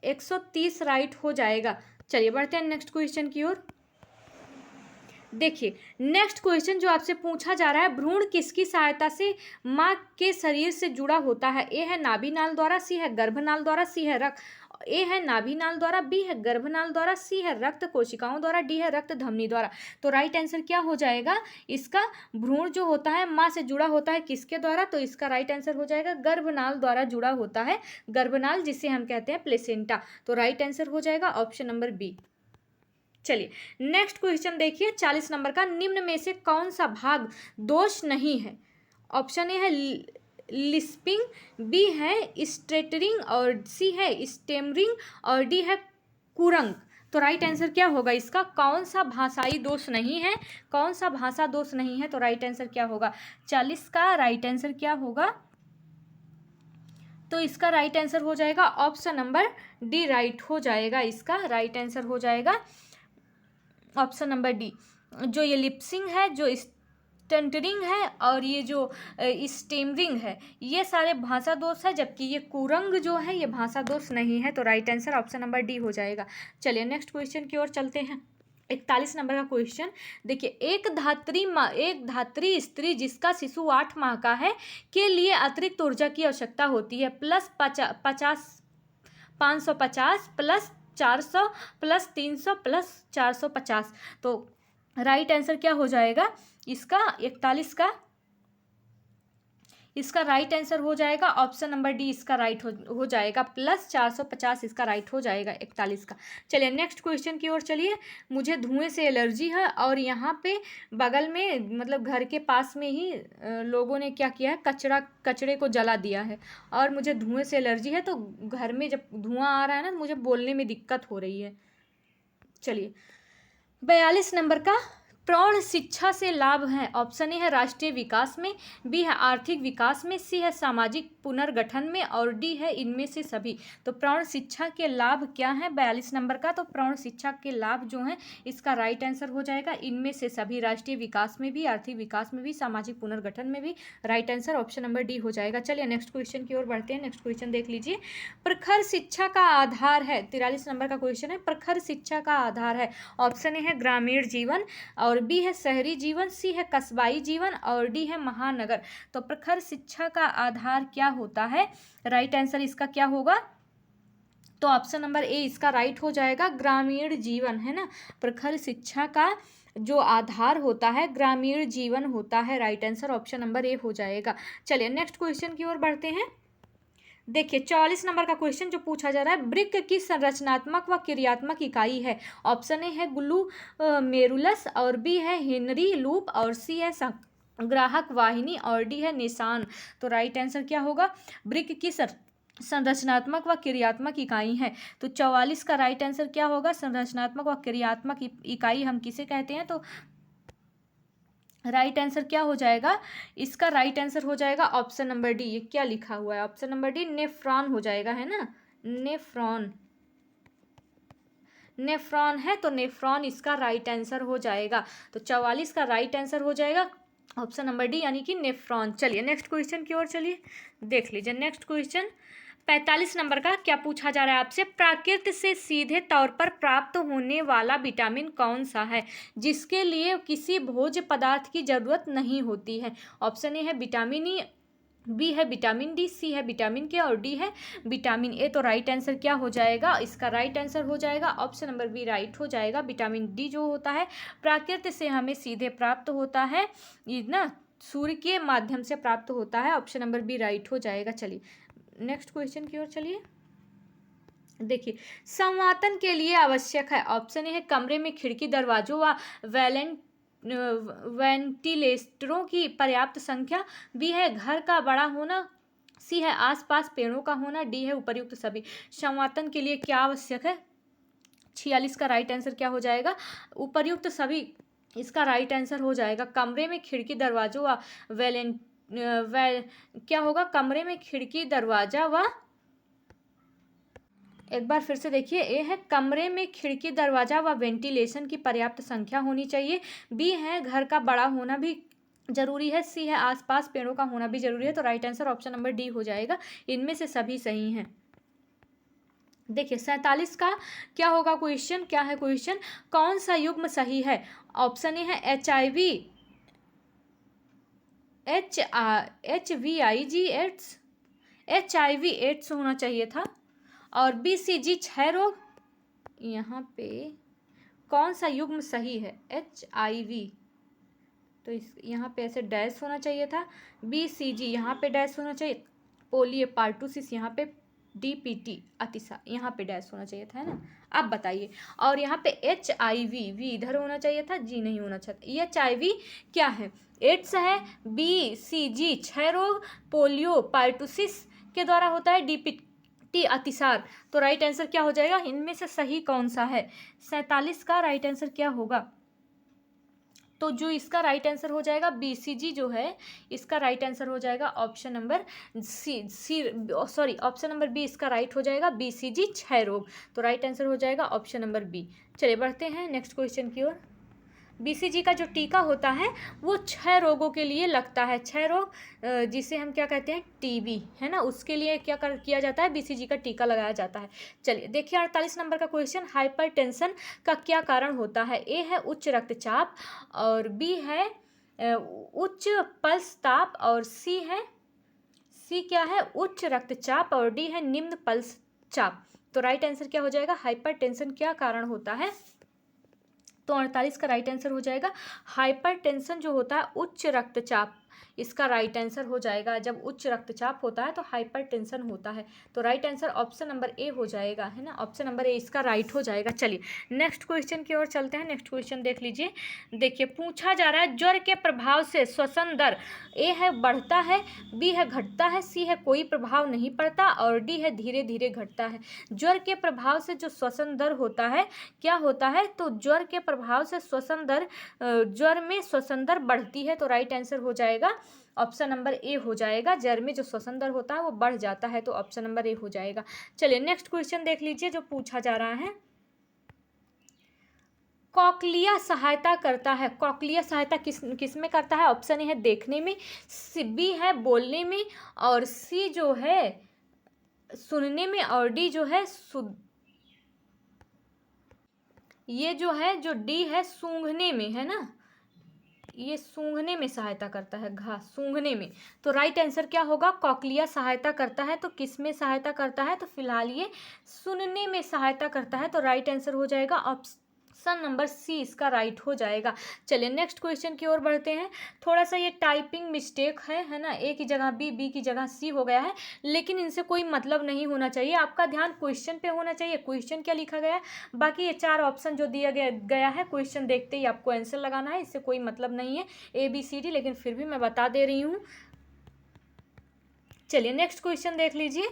130 राइट हो जाएगा। चलिए बढ़ते हैं नेक्स्ट क्वेश्चन की ओर। देखिए नेक्स्ट क्वेश्चन जो आपसे पूछा जा रहा है, भ्रूण किसकी सहायता से माँ के शरीर से जुड़ा होता है? ए है नाभिनाल द्वारा, सी है गर्भनाल द्वारा, सी है रक्त, ए है नाभिनाल द्वारा, बी है गर्भनाल द्वारा, सी है रक्त कोशिकाओं द्वारा, डी है रक्त धमनी द्वारा। तो राइट आंसर क्या हो जाएगा? इसका भ्रूण जो होता है माँ से जुड़ा होता है किसके द्वारा? तो इसका राइट आंसर हो जाएगा गर्भनाल द्वारा जुड़ा होता है, गर्भनाल जिसे हम कहते हैं प्लेसेंटा। तो राइट आंसर हो जाएगा ऑप्शन नंबर बी। चलिए नेक्स्ट क्वेश्चन देखिए 40 नंबर का। निम्न में से कौन सा भाग दोष नहीं है? ऑप्शन ए है लिस्पिंग, बी है स्ट्रेटरिंग, और सी है स्टेमरिंग, और डी है कुरंग। तो राइट आंसर क्या होगा इसका? कौन सा भाषाई दोष नहीं है? कौन सा भाषा दोष नहीं है? तो राइट आंसर क्या होगा? 40 का राइट आंसर क्या होगा? तो इसका राइट आंसर हो जाएगा ऑप्शन नंबर डी राइट हो जाएगा। इसका राइट आंसर हो जाएगा ऑप्शन नंबर डी। जो ये लिप्सिंग है, जो स्टंटरिंग है, और ये जो स्टेमरिंग है, ये सारे भाषा दोष है, जबकि ये कुरंग जो है ये भाषा दोष नहीं है। तो right answer option number D हो जाएगा। चलिए नेक्स्ट क्वेश्चन की ओर चलते हैं। 41 नंबर का क्वेश्चन देखिए। एक धात्री स्त्री जिसका शिशु 8 माह का है के लिए अतिरिक्त ऊर्जा की आवश्यकता होती है प्लस 550 प्लस 400 प्लस 300 प्लस 450। तो राइट आंसर क्या हो जाएगा इसका? 41 का इसका राइट आंसर हो जाएगा ऑप्शन नंबर डी। इसका राइट हो जाएगा प्लस 450, इसका राइट हो जाएगा 41 का। चलिए नेक्स्ट क्वेश्चन की ओर चलिए। मुझे धुएं से एलर्जी है और यहाँ पे बगल में मतलब घर के पास में ही लोगों ने क्या किया है, कचरे को जला दिया है और मुझे धुएं से एलर्जी है। तो घर में जब धुआं आ रहा है ना तो मुझे बोलने में दिक्कत हो रही है। चलिए 42 नंबर का। प्रौढ़ शिक्षा से लाभ है। ऑप्शन ए है राष्ट्रीय विकास में, बी है आर्थिक विकास में, सी है सामाजिक पुनर्गठन में, और डी है इनमें से सभी। तो प्रौढ़ शिक्षा के लाभ क्या है 42 नंबर का? तो प्रौढ़ शिक्षा के लाभ जो हैं इसका राइट आंसर हो जाएगा इनमें से सभी। राष्ट्रीय विकास में भी, आर्थिक विकास में भी, सामाजिक पुनर्गठन में भी। Right answer option number D हो जाएगा। चलिए नेक्स्ट क्वेश्चन की ओर बढ़ते हैं। नेक्स्ट क्वेश्चन देख लीजिए। प्रखर शिक्षा का आधार है। 43 नंबर का क्वेश्चन है। प्रखर शिक्षा का आधार है। ऑप्शन ए है ग्रामीण जीवन, और बी है शहरी जीवन, सी है कस्बाई जीवन, और डी है महानगर। तो प्रखर शिक्षा का आधार क्या होता है? राइट आंसर इसका क्या होगा? तो ऑप्शन नंबर ए इसका राइट हो जाएगा ग्रामीण जीवन, है ना। प्रखर शिक्षा का जो आधार होता है ग्रामीण जीवन होता है। Right answer option number A हो जाएगा। चलिए नेक्स्ट क्वेश्चन की ओर बढ़ते हैं। देखिए 44 नंबर का क्वेश्चन जो पूछा जा रहा है, वृक्क की संरचनात्मक व क्रियात्मक इकाई है। ऑप्शन ए है ग्लू मेरुलस, और बी है हेनरी लूप, और सी है ग्राहक वाहिनी, और डी है निशान। तो राइट आंसर क्या होगा? वृक्क की संरचनात्मक व क्रियात्मक इकाई है। तो 44 का राइट आंसर क्या होगा? संरचनात्मक व क्रियात्मक इकाई हम किसे कहते हैं? तो राइट आंसर क्या हो जाएगा इसका? राइट आंसर हो जाएगा ऑप्शन नंबर डी। ये क्या लिखा हुआ है? ऑप्शन नंबर डी नेफ्रॉन हो जाएगा, है ना। नेफ्रॉन है तो नेफ्रॉन इसका राइट आंसर हो जाएगा। तो 44 का राइट आंसर हो जाएगा ऑप्शन नंबर डी यानी कि नेफ्रॉन। चलिए नेक्स्ट क्वेश्चन की ओर चलिए, देख लीजिए नेक्स्ट क्वेश्चन 45 नंबर का क्या पूछा जा रहा है आपसे। प्रकृति से सीधे तौर पर प्राप्त होने वाला विटामिन कौन सा है जिसके लिए किसी भोज्य पदार्थ की जरूरत नहीं होती है। ऑप्शन ए है विटामिन ई, बी है विटामिन डी, सी है विटामिन के और डी है विटामिन ए। तो राइट आंसर क्या हो जाएगा, इसका राइट आंसर हो जाएगा ऑप्शन नंबर बी राइट हो जाएगा। विटामिन डी जो होता है प्रकृति से हमें सीधे प्राप्त होता है, ये ना सूर्य के माध्यम से प्राप्त होता है। ऑप्शन नंबर बी राइट हो जाएगा। चलिए नेक्स्ट क्वेश्चन की ओर चलिए, देखिए संवातन के लिए आवश्यक है। ऑप्शन ए है कमरे में खिड़की दरवाजों व वेंटिलेटरों की पर्याप्त संख्या, बी है घर का बड़ा होना, सी है आसपास पेड़ों का होना, डी है उपर्युक्त सभी। संवातन के लिए क्या आवश्यक है, 46 का राइट आंसर क्या हो जाएगा, उपर्युक्त सभी इसका राइट आंसर हो जाएगा। कमरे में खिड़की दरवाजों व क्या होगा, कमरे में खिड़की दरवाजा व, एक बार फिर से देखिए, ए है कमरे में खिड़की दरवाजा व वेंटिलेशन की पर्याप्त संख्या होनी चाहिए, बी है घर का बड़ा होना भी जरूरी है, सी है आसपास पेड़ों का होना भी जरूरी है। तो right answer option number D हो जाएगा, इनमें से सभी सही हैं। देखिए 47 का क्या होगा क्वेश्चन, क्या है क्वेश्चन, कौन सा युग्म सही है। ऑप्शन ए है HIV HVIG AIDS, HIV AIDS होना चाहिए था, और BCG क्षय रोग। यहाँ पे कौन सा युग्म सही है, HIV, तो इस यहाँ पे ऐसे डैश होना चाहिए था, BCG यहाँ पे डैश होना चाहिए, पोलियोपार्टूसिस यहाँ पे DPT अतिसार यहाँ पे डैश होना चाहिए था, है ना। अब बताइए, और यहाँ पे HIV भी इधर होना चाहिए था, जी नहीं होना चाहिए। ये HIV क्या है, एड्स है, BCG क्षय रोग, पोलियोपार्टूसिस के द्वारा होता है, DPT अतिसार। तो राइट आंसर क्या हो जाएगा, इनमें से सही कौन सा है। 47 का राइट आंसर क्या होगा, तो जो इसका राइट आंसर हो जाएगा BCG जो है, इसका राइट आंसर हो जाएगा option number option number B इसका राइट हो जाएगा, BCG क्षय रोग। तो राइट आंसर हो जाएगा ऑप्शन नंबर बी। चलिए बढ़ते हैं नेक्स्ट क्वेश्चन की ओर। BCG का जो टीका होता है वो क्षय रोगों के लिए लगता है, क्षय रोग जिसे हम क्या कहते हैं, TB, है ना, उसके लिए क्या किया जाता है, BCG का टीका लगाया जाता है। चलिए देखिए 48 नंबर का क्वेश्चन, हाइपरटेंशन का क्या कारण होता है। ए है उच्च रक्तचाप, और बी है उच्च पल्स ताप, और सी क्या है, उच्च रक्तचाप, और डी है निम्न पल्स चाप। तो राइट आंसर क्या हो जाएगा, हाइपरटेंशन क्या कारण होता है। तो 48 का राइट आंसर हो जाएगा हाइपरटेंशन जो होता है उच्च रक्तचाप, इसका राइट आंसर हो जाएगा। जब उच्च रक्तचाप होता है तो हाइपरटेंशन होता है। तो right answer option number A हो जाएगा, है ना, ऑप्शन नंबर ए इसका राइट हो जाएगा। चलिए नेक्स्ट क्वेश्चन की ओर चलते हैं। नेक्स्ट क्वेश्चन देख लीजिए, देखिए पूछा जा रहा है ज्वर के प्रभाव से श्वसन दर, ए है बढ़ता है, बी है घटता है, सी है कोई प्रभाव नहीं पड़ता, और डी है धीरे धीरे घटता है। ज्वर के प्रभाव से जो श्वसन दर होता है क्या होता है, तो ज्वर के प्रभाव से श्वसन दर, ज्वर में श्वसन दर बढ़ती है। तो राइट आंसर हो जाएगा ऑप्शन नंबर ए हो जाएगा, ज्वर में जो श्वसन दर होता है वो बढ़ जाता है। तो ऑप्शन नंबर ए हो जाएगा। चलिए नेक्स्ट क्वेश्चन देख लीजिए जो पूछा जा रहा है, कॉकलिया सहायता करता है, कॉकलिया सहायता किस में करता है। ऑप्शन ए है देखने में, बी है बोलने में, और सी जो है सुनने में, और डी जो है ये जो है जो डी है सूंघने में, है ना, ये सूंघने में सहायता करता है, घास सूंघने में। तो राइट आंसर क्या होगा, कॉकलिया सहायता करता है, तो किस में सहायता करता है, तो फिलहाल ये सुनने में सहायता करता है। तो राइट आंसर हो जाएगा ऑप्शन नंबर सी इसका राइट हो जाएगा। चलिए नेक्स्ट क्वेश्चन की ओर बढ़ते हैं। थोड़ा सा ये टाइपिंग मिस्टेक है ना, ए की जगह बी की जगह सी हो गया है, लेकिन इनसे कोई मतलब नहीं होना चाहिए। आपका ध्यान क्वेश्चन पे होना चाहिए, क्वेश्चन क्या लिखा गया है। बाकी ये 4 ऑप्शन जो दिया गया है, क्वेश्चन देखते ही आपको आंसर लगाना है, इससे कोई मतलब नहीं है ABCD, लेकिन फिर भी मैं बता दे रही हूँ। चलिए नेक्स्ट क्वेश्चन देख लीजिए,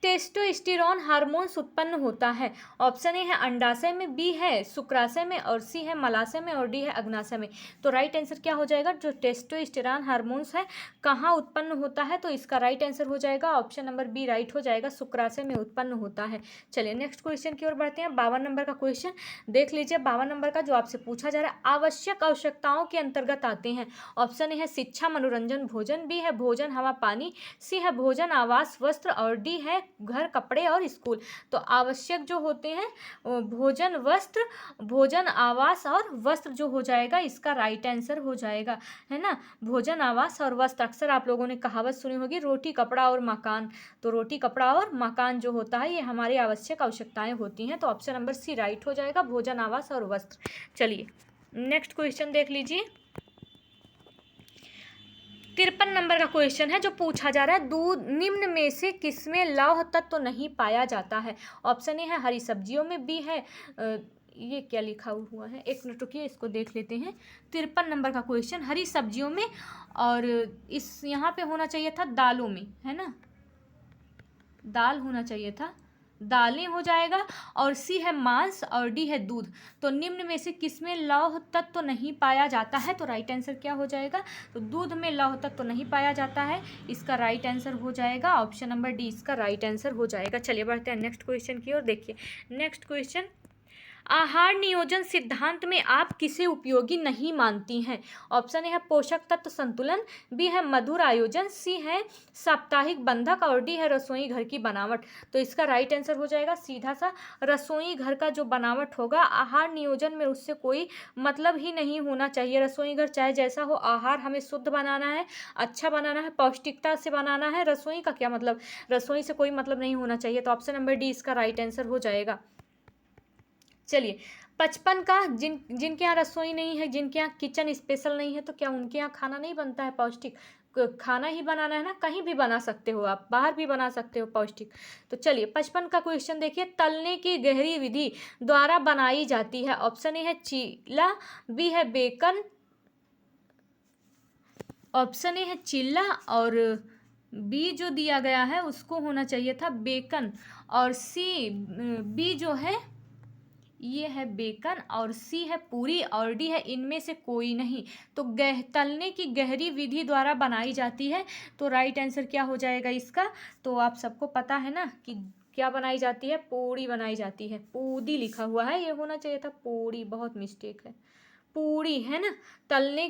टेस्टोस्टेरोन हार्मोन्स उत्पन्न होता है? ऑप्शन ए है अंडाशय में, बी है शुक्राशय में, और सी है मलाशय में, और डी है अग्नाशय में। तो राइट आंसर क्या हो जाएगा? जो टेस्टोस्टेरोन हार्मोन्स है कहाँ उत्पन्न होता है? तो इसका राइट आंसर हो जाएगा ऑप्शन नंबर बी राइट हो जाएगा, शुक्राशय में उत्पन्न होता है। चलिए नेक्स्ट क्वेश्चन की ओर बढ़ते हैं। 52 नंबर का क्वेश्चन देख लीजिए। 52 नंबर का जो आपसे पूछा जा रहा है, आवश्यक आवश्यकताओं के अंतर्गत आते हैं। ऑप्शन ए है शिक्षा, मनोरंजन, भोजन, बी है भोजन, हवा, पानी, सी है भोजन, आवास, वस्त्र, और डी है घर, कपड़े और स्कूल। तो आवश्यक जो होते हैं भोजन, वस्त्र, भोजन, आवास और वस्त्र जो हो जाएगा इसका राइट आंसर हो जाएगा, है ना। भोजन, आवास और वस्त्र, अक्सर आप लोगों ने कहावत सुनी होगी, रोटी, कपड़ा और मकान। तो रोटी, कपड़ा और मकान जो होता है ये हमारी आवश्यक आवश्यकताएं होती हैं। तो ऑप्शन नंबर सी राइट हो जाएगा, भोजन, आवास और वस्त्र। चलिए नेक्स्ट क्वेश्चन देख लीजिए। 53 नंबर का क्वेश्चन है जो पूछा जा रहा है, दूध निम्न में से किसमें लौह तत्व तो नहीं पाया जाता है? ऑप्शन ए है हरी सब्जियों में, बी है ये क्या लिखा हुआ है, एक मिनट रुकिए इसको देख लेते हैं। 53 नंबर का क्वेश्चन हरी सब्जियों में, और इस यहाँ पे होना चाहिए था दालों में, है ना, दाल होना चाहिए था, दालें हो जाएगा, और सी है मांस, और डी है दूध। तो निम्न में से किसमें लौह तत्व तो नहीं पाया जाता है? तो राइट आंसर क्या हो जाएगा? तो दूध में लौह तत्व तो नहीं पाया जाता है, इसका राइट आंसर हो जाएगा ऑप्शन नंबर डी, इसका राइट आंसर हो जाएगा। चलिए बढ़ते हैं नेक्स्ट क्वेश्चन की ओर। देखिए नेक्स्ट क्वेश्चन, आहार नियोजन सिद्धांत में आप किसे उपयोगी नहीं मानती हैं? ऑप्शन ए है पोषक तत्व संतुलन, बी है मधुर आयोजन, सी है साप्ताहिक बंधक, और डी है रसोई घर की बनावट। तो इसका राइट आंसर हो जाएगा सीधा सा रसोई घर का जो बनावट होगा। आहार नियोजन में उससे कोई मतलब ही नहीं होना चाहिए। रसोई घर चाहे जैसा हो, आहार हमें शुद्ध बनाना है, अच्छा बनाना है, पौष्टिकता से बनाना है। रसोई का क्या मतलब, रसोई से कोई मतलब नहीं होना चाहिए। तो ऑप्शन नंबर डी इसका राइट आंसर हो जाएगा। चलिए 55 का, जिनके यहाँ रसोई नहीं है, जिनके यहाँ किचन स्पेशल नहीं है, तो क्या उनके यहाँ खाना नहीं बनता है पौष्टिक? खाना ही बनाना है ना, कहीं भी बना सकते हो आप, बाहर भी बना सकते हो पौष्टिक। तो चलिए 55 का क्वेश्चन देखिए, तलने की गहरी विधि द्वारा बनाई जाती है। ऑप्शन ए है चीला, बी है बेकन, ऑप्शन ए है चिल्ला, और बी जो दिया गया है उसको होना चाहिए था बेकन, और सी बी जो है ये है बेकन, और सी है पूरी, और डी है इनमें से कोई नहीं। तो तलने की गहरी विधि द्वारा बनाई जाती है। तो राइट आंसर क्या हो जाएगा इसका? तो आप सबको पता है ना कि क्या बनाई जाती है, पूड़ी बनाई जाती है। पूदी लिखा हुआ है, ये होना चाहिए था पूड़ी, बहुत मिस्टेक है, पूड़ी है ना।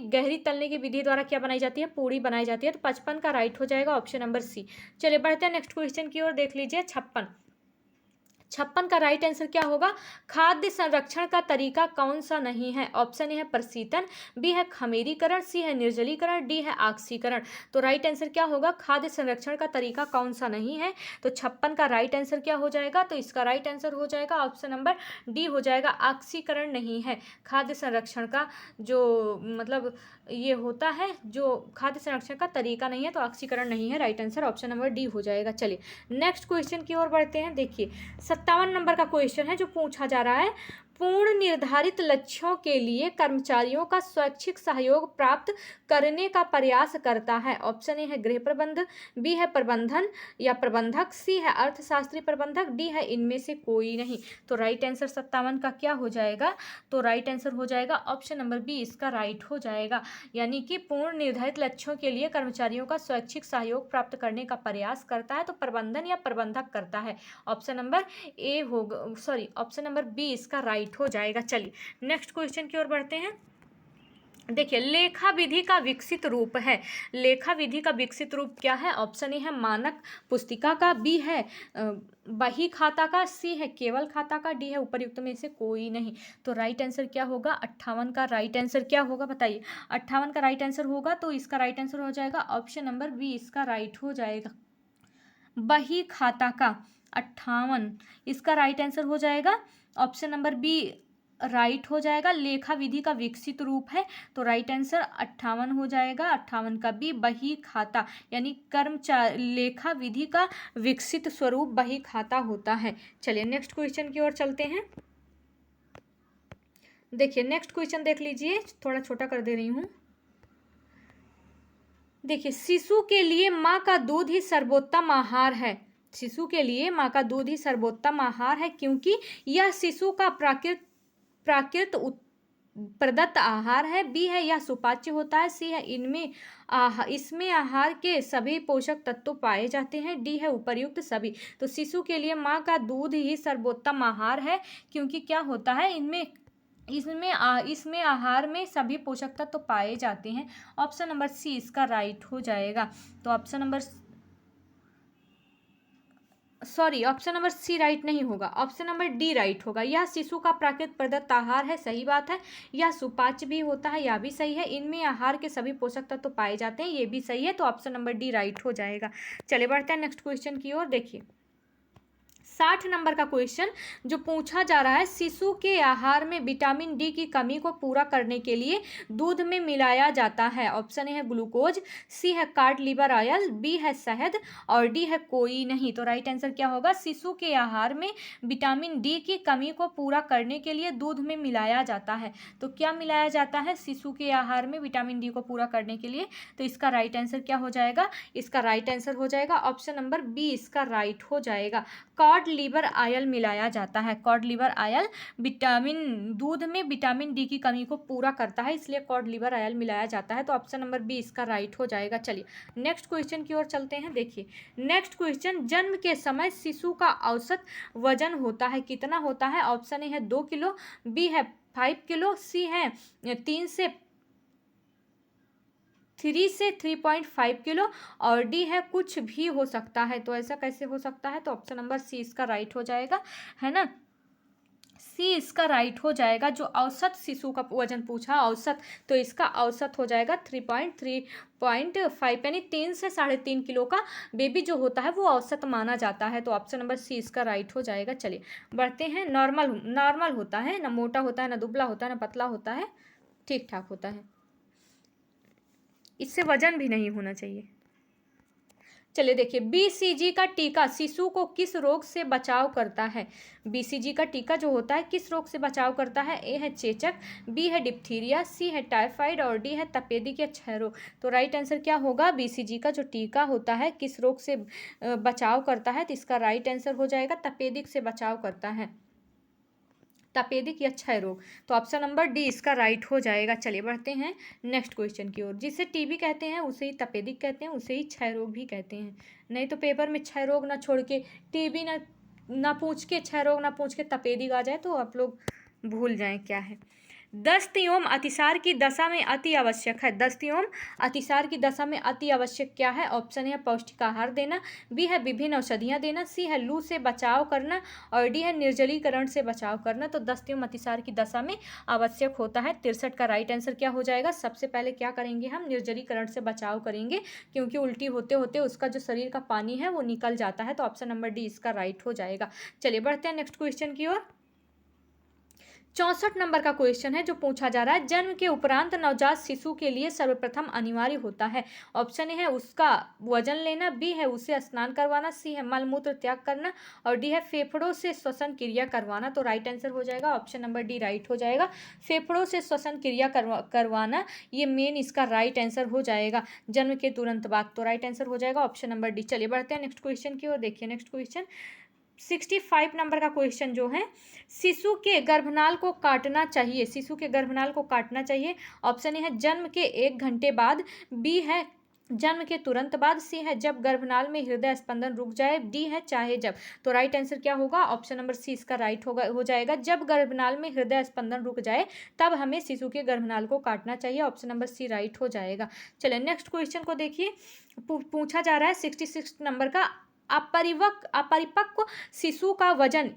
गहरी तलने की विधि द्वारा क्या बनाई जाती है? पूड़ी बनाई जाती है। तो 55 का राइट हो जाएगा ऑप्शन नंबर सी। चलिए बढ़ते हैं नेक्स्ट क्वेश्चन की ओर। देख लीजिए 56 का राइट आंसर क्या होगा? खाद्य संरक्षण का तरीका कौन सा नहीं है? ऑप्शन ए है प्रशीतन, बी है खमीरीकरण, सी है निर्जलीकरण, डी है ऑक्सीकरण। तो राइट आंसर क्या होगा? खाद्य संरक्षण का तरीका कौन सा नहीं है? तो 56 का राइट आंसर क्या हो जाएगा? तो इसका राइट आंसर हो जाएगा ऑप्शन नंबर डी हो जाएगा, ऑक्सीकरण नहीं है। खाद्य संरक्षण का जो मतलब ये होता है, जो खाद्य संरक्षण का तरीका नहीं है, तो ऑक्सीकरण नहीं है। Right answer option number D हो जाएगा। चलिए नेक्स्ट क्वेश्चन की ओर बढ़ते हैं। देखिए 57 नंबर का क्वेश्चन है जो पूछा जा रहा है, पूर्ण निर्धारित लक्ष्यों के लिए कर्मचारियों का स्वैच्छिक सहयोग प्राप्त करने का प्रयास करता है। ऑप्शन ए है गृह प्रबंध, बी है प्रबंधन या प्रबंधक, सी है अर्थशास्त्री प्रबंधक, डी है इनमें से कोई नहीं। तो राइट आंसर 57 का क्या हो जाएगा? तो राइट आंसर हो जाएगा ऑप्शन नंबर बी, इसका राइट हो जाएगा। यानी कि पूर्ण निर्धारित लक्ष्यों के लिए कर्मचारियों का स्वैच्छिक सहयोग प्राप्त करने का प्रयास करता है, तो प्रबंधन या प्रबंधक करता है। ऑप्शन नंबर ए होगा, सॉरी ऑप्शन नंबर बी इसका राइट हो जाएगा। चलिए नेक्स्ट क्वेश्चन की ओर बढ़ते हैं। देखिए लेखा विधि का विकसित रूप है। लेखा विधि का विकसित रूप क्या है? ऑप्शन ए है मानक पुस्तिका का, बी है बही खाता का, सी है केवल खाता का, डी है उपयुक्त में से कोई नहीं। तो राइट आंसर क्या होगा? 58 का राइट आंसर क्या होगा बताइए? 58 का राइट आंसर होगा, तो इसका राइट आंसर हो जाएगा ऑप्शन नंबर बी, इसका राइट हो जाएगा बही खाता का। 58 इसका राइट आंसर हो जाएगा ऑप्शन नंबर बी, राइट हो जाएगा। लेखा विधि का विकसित रूप है, तो राइट आंसर 58 हो जाएगा। 58 का बी बही खाता, यानी लेखा विधि का विकसित स्वरूप बही खाता होता है। चलिए नेक्स्ट क्वेश्चन की ओर चलते हैं। देखिए नेक्स्ट क्वेश्चन देख लीजिए, थोड़ा छोटा कर दे रही हूँ। देखिए शिशु के लिए माँ का दूध ही सर्वोत्तम आहार है। शिशु के लिए माँ का दूध ही सर्वोत्तम आहार है, क्योंकि यह शिशु का प्राकृत प्रदत्त आहार है। बी है यह सुपाच्य होता है। सी है इसमें आहार के सभी पोषक तत्व पाए जाते हैं। डी है उपर्युक्त सभी। तो शिशु के लिए माँ का दूध ही सर्वोत्तम आहार है, क्योंकि क्या होता है, इसमें आहार में सभी पोषक तत्व पाए जाते हैं। ऑप्शन नंबर सी इसका राइट हो जाएगा। तो ऑप्शन नंबर सी राइट नहीं होगा, ऑप्शन नंबर डी राइट होगा। यह शिशु का प्राकृतिक प्रदत्त आहार है, सही बात है। यह सुपाच्य भी होता है, यह भी सही है। इनमें आहार के सभी पोषक तत्व पाए जाते हैं, ये भी सही है। तो ऑप्शन नंबर डी राइट हो जाएगा। चलिए बढ़ते हैं नेक्स्ट क्वेश्चन की ओर। देखिए 60 नंबर का क्वेश्चन जो पूछा जा रहा है, शिशु के आहार में विटामिन डी की कमी को पूरा करने के लिए दूध में मिलाया जाता है। ऑप्शन ए है ग्लूकोज, सी है कार्ड लीवर ऑयल, बी है शहद और डी है कोई नहीं। तो राइट आंसर क्या होगा, शिशु के आहार में विटामिन डी की कमी को पूरा करने के लिए दूध में मिलाया जाता है। तो क्या मिलाया जाता है शिशु के आहार में विटामिन डी को पूरा करने के लिए? तो इसका राइट आंसर क्या हो जाएगा? इसका राइट आंसर हो जाएगा ऑप्शन नंबर बी, इसका राइट हो जाएगा। कॉड लीवर आयल मिलाया जाता है। कॉड लीवर आयल दूध में विटामिन डी की कमी को पूरा करता है, इसलिए कॉड लीवर आयल मिलाया जाता है। तो ऑप्शन नंबर बी इसका राइट हो जाएगा। चलिए नेक्स्ट क्वेश्चन की ओर चलते हैं। देखिए नेक्स्ट क्वेश्चन, जन्म के समय शिशु का औसत वजन होता है, कितना होता है? ऑप्शन ए है 2 किलो, बी है 5 किलो, सी है 3 से 3.5 किलो और डी है कुछ भी हो सकता है। तो ऐसा कैसे हो सकता है? तो ऑप्शन नंबर सी इसका राइट हो जाएगा, है ना। सी इसका राइट हो जाएगा। जो औसत शिशु का वजन पूछा औसत, तो इसका औसत हो जाएगा 3.5 यानी 3 से 3.5 किलो का बेबी जो होता है वो औसत माना जाता है। तो ऑप्शन नंबर सी इसका राइट हो जाएगा। चलिए बढ़ते हैं। नॉर्मल होता है, ना मोटा होता है, ना दुबला होता है, ना पतला होता है, ठीक ठाक होता है, इससे वजन भी नहीं होना चाहिए। चलिए देखिए, बीसीजी का टीका शिशु को किस रोग से बचाव करता है? बीसीजी का टीका जो होता है किस रोग से बचाव करता है? ए है चेचक, बी है डिप्थीरिया, सी है टाइफाइड और डी है तपेदिक या क्षय रोग। तो राइट आंसर क्या होगा? बीसीजी का जो टीका होता है किस रोग से बचाव करता है? तो इसका राइट आंसर हो जाएगा तपेदिक से बचाव करता है, तपेदिक या क्षय रोग। तो ऑप्शन नंबर डी इसका राइट हो जाएगा। चलिए बढ़ते हैं नेक्स्ट क्वेश्चन की ओर। जिसे टीबी कहते हैं उसे ही तपेदिक कहते हैं, उसे ही क्षय रोग भी कहते हैं। नहीं तो पेपर में क्षय रोग ना छोड़ के टीबी ना पूछ के, क्षय रोग ना पूछ के तपेदिक आ जाए तो आप लोग भूल जाएं क्या है। दस्त एवं अतिसार की दशा में अति आवश्यक है। दस्त एवं अतिसार की दशा में अति आवश्यक क्या है? ऑप्शन है पौष्टिक आहार देना, बी है विभिन्न औषधियाँ देना, सी है लू से बचाव करना और डी है निर्जलीकरण से बचाव करना। तो दस्त एवं अतिसार की दशा में आवश्यक होता है 63 का राइट आंसर क्या हो जाएगा? सबसे पहले क्या करेंगे हम? निर्जलीकरण से बचाव करेंगे, क्योंकि उल्टी होते होते उसका जो शरीर का पानी है वो निकल जाता है। तो ऑप्शन नंबर डी इसका राइट हो जाएगा। चलिए बढ़ते हैं नेक्स्ट क्वेश्चन की ओर। 64 नंबर का क्वेश्चन है जो पूछा जा रहा है, जन्म के उपरांत नवजात शिशु के लिए सर्वप्रथम अनिवार्य होता है। ऑप्शन ए है उसका वजन लेना, बी है उसे स्नान करवाना, सी है मलमूत्र त्याग करना और डी है फेफड़ों से श्वसन क्रिया करवाना। तो राइट आंसर हो जाएगा ऑप्शन नंबर डी राइट हो जाएगा। फेफड़ों से श्वसन क्रिया करवाना ये मेन इसका राइट आंसर हो जाएगा जन्म के तुरंत बाद। तो राइट आंसर हो जाएगा ऑप्शन नंबर डी। चलिए बढ़ते हैं नेक्स्ट क्वेश्चन की ओर। देखिए नेक्स्ट क्वेश्चन 65 नंबर का क्वेश्चन जो है, शिशु के गर्भनाल को काटना चाहिए, शिशु के गर्भनाल को काटना चाहिए। ऑप्शन ए है जन्म के 1 घंटे बाद, बी है जन्म के तुरंत बाद, सी है जब गर्भनाल में हृदय स्पंदन रुक जाए, डी है चाहे जब। तो राइट आंसर क्या होगा? ऑप्शन नंबर सी इसका राइट हो जाएगा। जब गर्भनाल में हृदय स्पंदन रुक जाए तब हमें शिशु के गर्भनाल को काटना चाहिए। ऑप्शन नंबर सी राइट हो जाएगा। चलिए नेक्स्ट क्वेश्चन को देखिए, पूछा जा रहा है 66 नंबर का, अपरिपक्व शिशु का वजन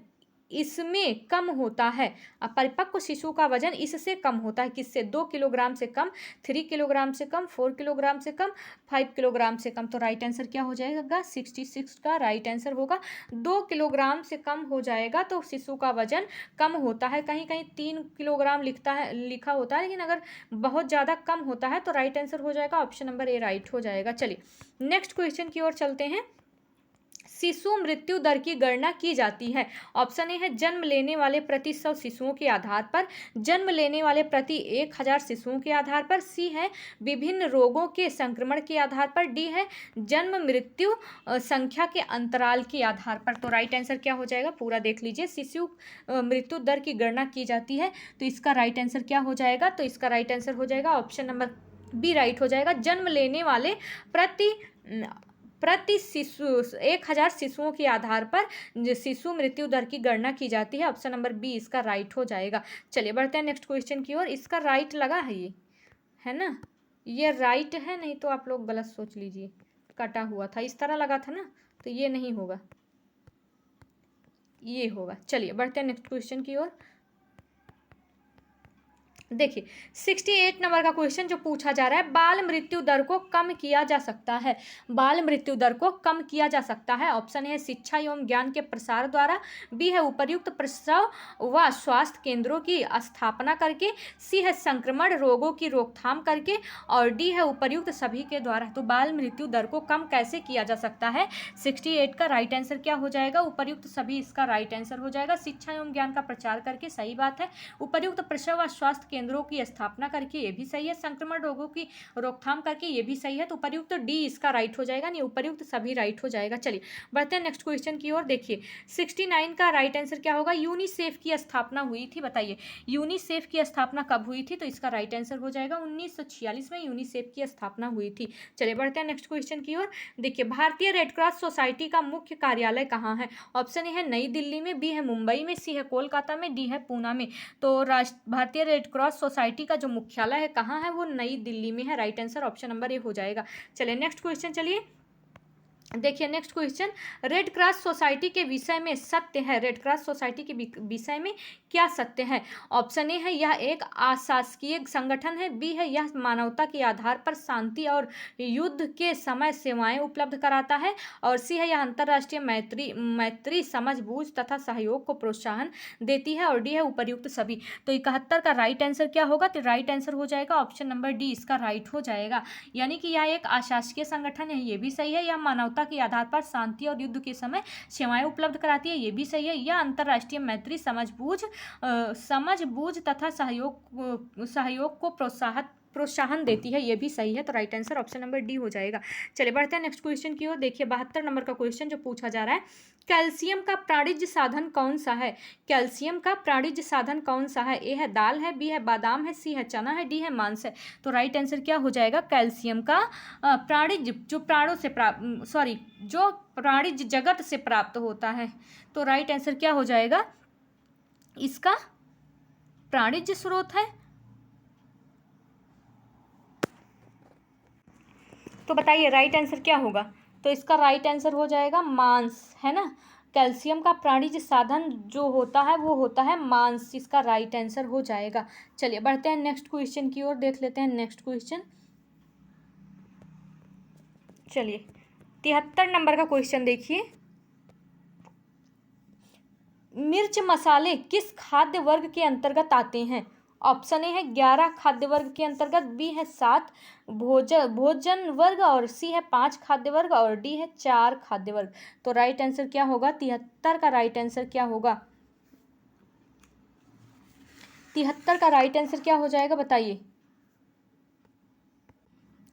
इसमें कम होता है। अपरिपक्व शिशु का वजन इससे कम होता है, किससे? 2 किलोग्राम से कम, 3 किलोग्राम से कम, 4 किलोग्राम से कम, 5 किलोग्राम से कम। तो राइट आंसर क्या हो जाएगा? 66 का राइट आंसर होगा 2 किलोग्राम से कम हो जाएगा तो शिशु का वजन कम होता है। कहीं कहीं 3 किलोग्राम लिखा होता है, लेकिन अगर बहुत ज़्यादा कम होता है तो राइट आंसर हो जाएगा ऑप्शन नंबर ए राइट हो जाएगा। चलिए नेक्स्ट क्वेश्चन की ओर चलते हैं। शिशु मृत्यु दर की गणना की जाती है? ऑप्शन ए है जन्म लेने वाले प्रति 100 शिशुओं के आधार पर, जन्म लेने वाले प्रति 1000 शिशुओं के आधार पर, सी है विभिन्न रोगों के संक्रमण के आधार पर, डी है जन्म मृत्यु संख्या के अंतराल के आधार पर। तो राइट आंसर क्या हो जाएगा, पूरा देख लीजिए। शिशु मृत्यु दर की गणना की जाती है, तो इसका राइट आंसर क्या हो जाएगा, तो इसका राइट आंसर हो जाएगा ऑप्शन नंबर बी राइट हो जाएगा। जन्म लेने वाले प्रति शिशु 1000 शिशुओं के आधार पर शिशु मृत्यु दर की गणना की जाती है। ऑप्शन नंबर बी इसका राइट हो जाएगा। चलिए बढ़ते हैं नेक्स्ट क्वेश्चन की ओर। इसका राइट लगा है, ये है ना, ये राइट है, नहीं तो आप लोग गलत सोच लीजिए, कटा हुआ था, इस तरह लगा था ना, तो ये नहीं होगा, ये होगा। चलिए बढ़ते हैं नेक्स्ट क्वेश्चन की ओर। देखिए 68 नंबर का क्वेश्चन जो पूछा जा रहा है, बाल मृत्यु दर को कम किया जा सकता है, बाल मृत्यु दर को कम किया जा सकता है। ऑप्शन है शिक्षा एवं ज्ञान के प्रसार द्वारा, बी है उपर्युक्त प्रसव व स्वास्थ्य केंद्रों की स्थापना करके, सी है संक्रमण रोगों की रोकथाम करके, और डी है उपर्युक्त सभी के द्वारा। तो बाल मृत्यु दर को कम कैसे किया जा सकता है? 68 का राइट आंसर क्या हो जाएगा, उपर्युक्त सभी इसका राइट आंसर हो जाएगा। शिक्षा एवं ज्ञान का प्रचार करके, सही बात है। उपर्युक्त प्रसव व स्वास्थ्य केंद्रों की स्थापना करके, ये भी सही है। संक्रमण रोगों की रोकथाम करके, ये भी सही है। तो उपर्युक्त डी इसका राइट हो जाएगा, नहीं उपर्युक्त सभी राइट हो जाएगा। चलिए बढ़ते हैं नेक्स्ट क्वेश्चन की ओर। देखिए 69 का राइट आंसर क्या होगा, यूनिसेफ की स्थापना हुई थी, बताइए यूनिसेफ की स्थापना कब हुई थी? तो इसका राइट आंसर हो जाएगा 1946 में यूनिसेफ की स्थापना हुई थी। चलिए बढ़ते हैं नेक्स्ट क्वेश्चन की ओर। देखिए भारतीय रेड क्रॉस सोसाइटी का मुख्य कार्यालय कहाँ है? ऑप्शन ए है नई दिल्ली में, बी है मुंबई में, सी है कोलकाता में, डी है पूना में। तो भारतीय रेड क्रॉस सोसाइटी का जो मुख्यालय है कहाँ है, वो नई दिल्ली में है। Right answer option number A हो जाएगा। चलिए नेक्स्ट क्वेश्चन, चलिए देखिए next question, red cross society के विषय में सत्य है, रेड क्रॉस सोसाइटी के विषय में क्या सत्य है? ऑप्शन ए है यह एक अशासकीय संगठन है, बी है यह मानवता के आधार पर शांति और युद्ध के समय सेवाएं उपलब्ध कराता है, और सी है यह अंतर्राष्ट्रीय मैत्री समझबूझ तथा सहयोग को प्रोत्साहन देती है, और डी है उपर्युक्त सभी। तो 71 का राइट आंसर क्या होगा, तो राइट आंसर हो जाएगा ऑप्शन नंबर डी इसका राइट हो जाएगा। यानी कि यह एक अशासकीय संगठन है, ये भी सही है। यह मानवता के आधार पर शांति और युद्ध के समय सेवाएं उपलब्ध कराती है, ये भी सही है। यह अंतर्राष्ट्रीय मैत्री समझबूझ तथा सहयोग को प्रोत्साहन देती है, ये भी सही है। तो right answer option number D हो जाएगा। चलिए बढ़ते हैं नेक्स्ट क्वेश्चन की ओर। देखिए 72 नंबर का क्वेश्चन जो पूछा जा रहा है, कैल्शियम का प्राणिज साधन कौन सा है? कैल्शियम का प्राणिज साधन कौन सा है? ए है दाल है, बी है बादाम है, सी है चना है, डी है मांस है। तो राइट आंसर क्या हो जाएगा, कैल्शियम का प्राणिज जो जो प्राणिज जगत से प्राप्त होता है। तो राइट आंसर क्या हो जाएगा, इसका प्राणिज स्रोत है। तो बताइए राइट आंसर क्या होगा, तो इसका राइट आंसर हो जाएगा मांस, है ना। कैल्शियम का प्राणिज साधन जो होता है वो होता है मांस, इसका राइट आंसर हो जाएगा। चलिए बढ़ते हैं नेक्स्ट क्वेश्चन की ओर, देख लेते हैं नेक्स्ट क्वेश्चन। चलिए 73 नंबर का क्वेश्चन देखिए, मिर्च मसाले किस खाद्य वर्ग के अंतर्गत आते हैं? ऑप्शन ए है 11 खाद्य वर्ग के अंतर्गत, बी है 7 भोजन वर्ग, और सी है 5 खाद्य वर्ग, और डी है 4 खाद्य वर्ग। तो राइट आंसर क्या होगा, 73 का राइट आंसर क्या होगा, 73 का राइट आंसर क्या हो जाएगा बताइए।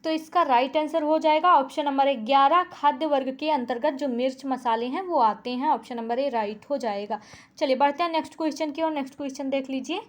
तो इसका राइट आंसर हो जाएगा ऑप्शन नंबर ए 11 खाद्य वर्ग के अंतर्गत जो मिर्च मसाले हैं वो आते हैं। ऑप्शन नंबर ए राइट हो जाएगा। चलिए बढ़ते हैं नेक्स्ट क्वेश्चन की ओर। नेक्स्ट क्वेश्चन देख लीजिए,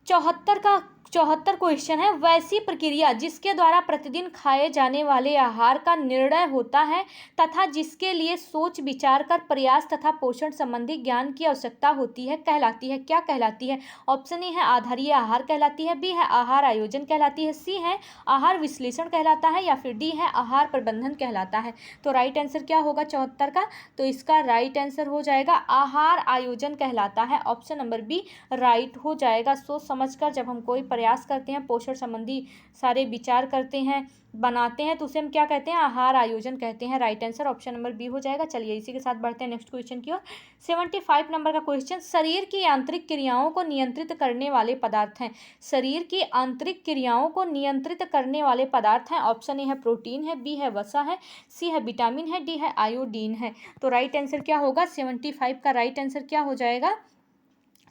74 क्वेश्चन है, वैसी प्रक्रिया जिसके द्वारा प्रतिदिन खाए जाने वाले आहार का निर्णय होता है तथा जिसके लिए सोच विचार कर प्रयास तथा पोषण संबंधी ज्ञान की आवश्यकता होती है कहलाती है, क्या कहलाती है? ऑप्शन ए है आधारीय आहार कहलाती है, बी है आहार आयोजन कहलाती है, सी है आहार विश्लेषण कहलाता है, या फिर डी है आहार प्रबंधन कहलाता है। तो राइट आंसर क्या होगा 74 का, तो इसका राइट आंसर हो जाएगा आहार आयोजन कहलाता है। ऑप्शन नंबर बी राइट हो जाएगा। सोच समझकर जब हम कोई प्रयास करते हैं, पोषण संबंधी सारे विचार करते हैं, बनाते हैं, तो उसे हम क्या कहते हैं? आहार आयोजन कहते हैं। Right answer option number B हो जाएगा। चलिए इसी के साथ बढ़ते हैं नेक्स्ट क्वेश्चन की ओर। 75 नंबर का क्वेश्चन, शरीर की आंतरिक क्रियाओं को नियंत्रित करने वाले पदार्थ हैं। शरीर की आंतरिक क्रियाओं को नियंत्रित करने वाले पदार्थ हैं। ऑप्शन ए है प्रोटीन है, बी है वसा है, सी है विटामिन है, डी है आयोडीन है। तो राइट आंसर क्या होगा? 75 का राइट आंसर क्या हो जाएगा?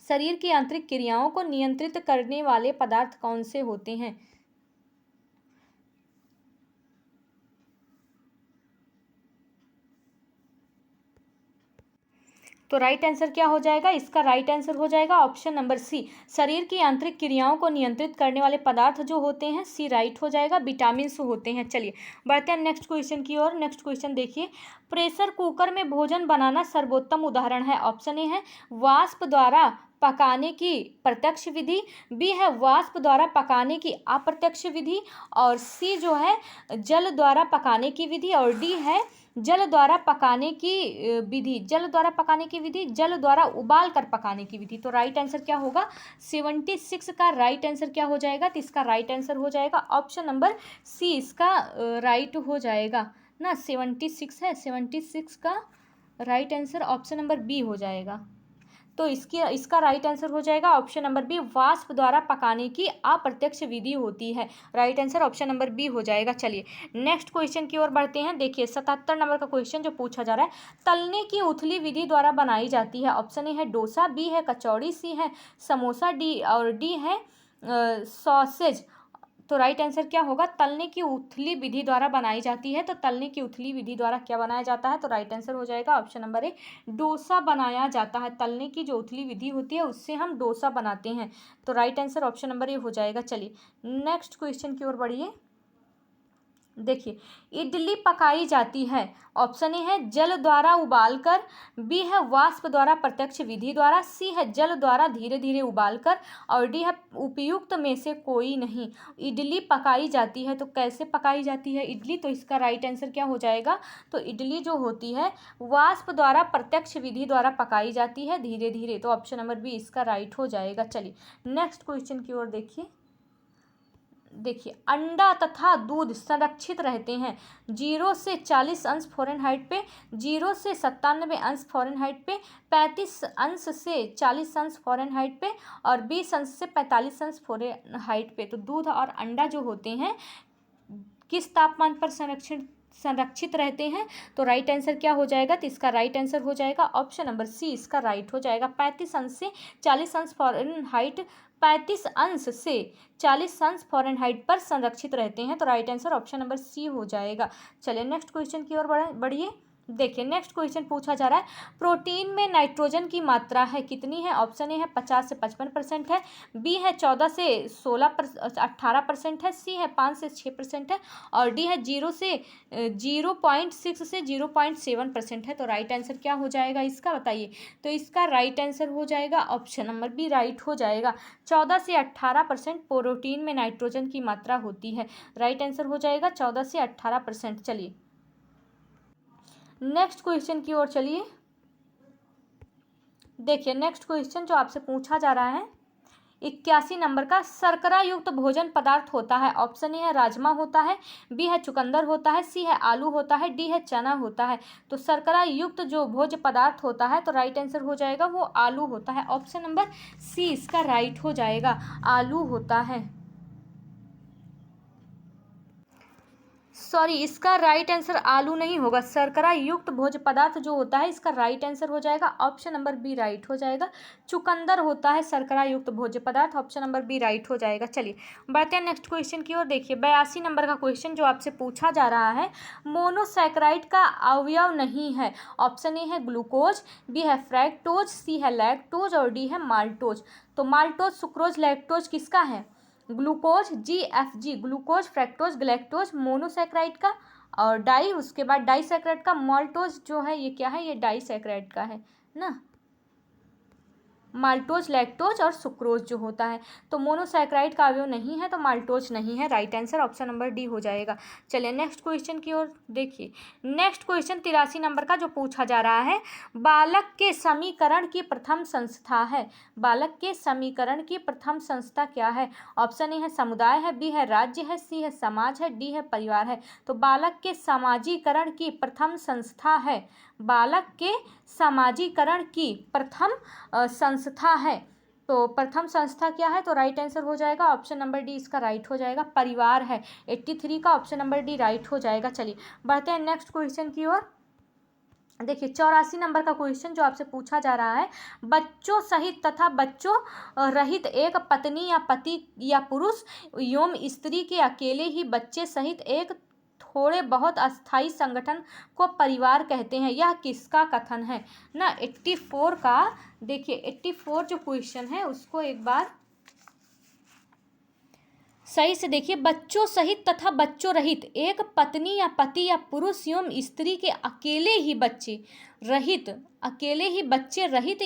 शरीर की आंतरिक क्रियाओं को नियंत्रित करने वाले पदार्थ कौन से होते हैं? तो राइट आंसर क्या हो जाएगा? इसका राइट आंसर हो जाएगा ऑप्शन नंबर सी, शरीर की आंतरिक क्रियाओं को नियंत्रित करने वाले पदार्थ जो होते हैं, सी राइट हो जाएगा, विटामिन होते हैं। चलिए बढ़ते हैं नेक्स्ट क्वेश्चन की ओर। नेक्स्ट क्वेश्चन देखिए, प्रेशर कुकर में भोजन बनाना सर्वोत्तम उदाहरण है। ऑप्शन ए है वाष्प द्वारा पकाने की प्रत्यक्ष विधि, बी है वाष्प द्वारा पकाने की अप्रत्यक्ष विधि, और सी जो है जल द्वारा पकाने की विधि, और डी है जल द्वारा पकाने की विधि। जल द्वारा पकाने की विधि, जल द्वारा उबाल कर पकाने की विधि। तो राइट आंसर क्या होगा? 76 का राइट आंसर क्या हो जाएगा? तो इसका राइट आंसर हो जाएगा ऑप्शन नंबर सी, इसका राइट हो जाएगा ना। 76 है, 76 का right answer option number B हो जाएगा। तो इसका राइट आंसर हो जाएगा ऑप्शन नंबर बी, वाष्प द्वारा पकाने की अप्रत्यक्ष विधि होती है। Right answer option number B हो जाएगा। चलिए नेक्स्ट क्वेश्चन की ओर बढ़ते हैं। देखिए 77 नंबर का क्वेश्चन जो पूछा जा रहा है, तलने की उथली विधि द्वारा बनाई जाती है। ऑप्शन ए है डोसा, बी है कचौड़ी, सी है समोसा, डी है सॉसेज। तो राइट आंसर क्या होगा? तलने की उथली विधि द्वारा बनाई जाती है। तो तलने की उथली विधि द्वारा क्या बनाया जाता है? तो राइट आंसर हो जाएगा ऑप्शन नंबर ए, डोसा बनाया जाता है। तलने की जो उथली विधि होती है उससे हम डोसा बनाते हैं। तो right answer option number A हो जाएगा। चलिए नेक्स्ट क्वेश्चन की ओर बढ़िए। देखिए इडली पकाई जाती है। ऑप्शन ए है जल द्वारा उबालकर, बी है वाष्प द्वारा प्रत्यक्ष विधि द्वारा, सी है जल द्वारा धीरे धीरे उबालकर, और डी है उपयुक्त में से कोई नहीं। इडली पकाई जाती है, तो कैसे पकाई जाती है इडली? तो इसका राइट आंसर क्या हो जाएगा? तो इडली जो होती है वाष्प द्वारा प्रत्यक्ष विधि द्वारा पकाई जाती है धीरे धीरे। तो ऑप्शन नंबर बी इसका राइट हो जाएगा। चलिए नेक्स्ट क्वेश्चन की ओर देखिए अंडा तथा दूध संरक्षित रहते हैं 0 से 40 अंश फ़ारेनहाइट पे, 0 से 97 अंश फ़ारेनहाइट पे, 35 अंश से 40 अंश फ़ारेनहाइट पे, और 20 अंश से 45 अंश फ़ारेनहाइट पे। तो दूध और अंडा जो होते हैं किस तापमान पर संरक्षित रहते हैं? तो राइट आंसर क्या हो जाएगा? तो इसका राइट आंसर हो जाएगा ऑप्शन नंबर सी, इसका राइट हो जाएगा 35 अंश से 40 अंश फ़ारेनहाइट, 35 अंश से 40 अंश फ़ारेनहाइट पर संरक्षित रहते हैं। तो right answer option number C हो जाएगा। चलिए नेक्स्ट क्वेश्चन की ओर बढ़िए। देखिए नेक्स्ट क्वेश्चन पूछा जा रहा है, प्रोटीन में नाइट्रोजन की मात्रा है कितनी है? ऑप्शन ए है 50 से 55% है, बी है 14 से 18% है, सी है 5 से 6% है, और डी है 0.6 से 0.7% है। तो राइट आंसर क्या हो जाएगा इसका? बताइए। तो इसका राइट आंसर हो जाएगा ऑप्शन नंबर बी, राइट हो जाएगा। 14 से 18% प्रोटीन में नाइट्रोजन की मात्रा होती है। राइट आंसर हो जाएगा 14 से 18%। चलिए नेक्स्ट क्वेश्चन की ओर चलिए। देखिए नेक्स्ट क्वेश्चन जो आपसे पूछा जा रहा है 81 नंबर का, शर्करा युक्त भोजन पदार्थ होता है। ऑप्शन ए है राजमा होता है, बी है चुकंदर होता है, सी है आलू होता है, डी है चना होता है। तो शर्करा युक्त जो भोज्य पदार्थ होता है, तो राइट आंसर हो जाएगा वो आलू होता है। ऑप्शन नंबर सी इसका राइट हो जाएगा, आलू होता है। सॉरी, इसका राइट आंसर आलू नहीं होगा, शर्करा युक्त भोज्य पदार्थ जो होता है इसका राइट आंसर हो जाएगा ऑप्शन नंबर बी, राइट हो जाएगा। चुकंदर होता है शर्करा युक्त भोज्य पदार्थ, ऑप्शन नंबर बी राइट हो जाएगा। चलिए बढ़ते हैं नेक्स्ट क्वेश्चन की ओर। देखिए 82 नंबर का क्वेश्चन जो आपसे पूछा जा रहा है, मोनोसैकेराइड का अवयव नहीं है। ऑप्शन ए है ग्लूकोज, बी है फ्रैक्टोज, सी है लैक्टोज, और डी है माल्टोज। तो माल्टोज, सुक्रोज, लैक्टोज किसका है? Glucose, GFG, glucose, fructose, galactose monosaccharide का, और उसके बाद डाइसैकेराइड का। माल्टोज जो है ये क्या है? ये डाइसैकेराइड का है ना। माल्टोज, लैक्टोज और सुक्रोज जो होता है। तो मोनोसैकेराइड का अवयव नहीं है, तो माल्टोज नहीं है। Right answer option number D हो जाएगा। चलिए नेक्स्ट क्वेश्चन की ओर देखिए। नेक्स्ट क्वेश्चन 83 नंबर का जो पूछा जा रहा है, बालक के समीकरण की प्रथम संस्था है। बालक के समीकरण की प्रथम संस्था क्या है? ऑप्शन ए है समुदाय है, बी है राज्य है, सी है समाज है, डी है परिवार है। तो बालक के समाजीकरण की प्रथम संस्था है, बालक के समाजीकरण की प्रथम संस्था है। तो प्रथम संस्था क्या है? तो राइट आंसर हो जाएगा ऑप्शन नंबर डी, इसका राइट हो जाएगा परिवार है। 83 का ऑप्शन नंबर डी राइट हो जाएगा। चलिए बढ़ते हैं नेक्स्ट क्वेश्चन की ओर। देखिए 84 नंबर का क्वेश्चन जो आपसे पूछा जा रहा है, बच्चों सहित तथा बच्चों रहित एक पत्नी या पति या पुरुष एवं स्त्री के अकेले ही बच्चे सहित एक थोड़े बहुत अस्थायी संगठन को परिवार कहते हैं। यह किसका कथन है ना? 84 का देखिए 84 जो क्वेश्चन है उसको एक बार सही से देखिए। बच्चों सहित तथा बच्चों रहित एक पत्नी या पति या पुरुष एवं स्त्री के अकेले ही बच्चे रहित, अकेले ही बच्चे रहित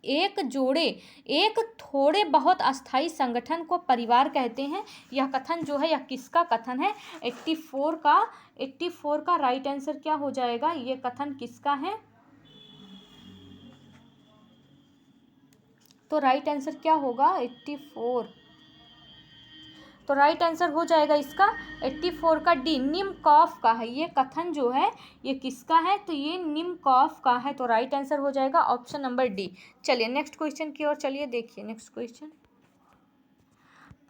एक जोड़े एक थोड़े बहुत अस्थायी संगठन को परिवार कहते हैं। यह कथन जो है यह किसका कथन है? 84 का राइट आंसर क्या हो जाएगा? ये कथन किसका है? तो राइट आंसर क्या होगा? 84। तो राइट आंसर हो जाएगा इसका 84 का डी, निम्नकॉफ का है। ये कथन जो है ये किसका है? तो ये निम्नकॉफ का है। तो राइट आंसर हो जाएगा ऑप्शन नंबर डी। चलिए नेक्स्ट क्वेश्चन की ओर चलिए देखिए। नेक्स्ट क्वेश्चन,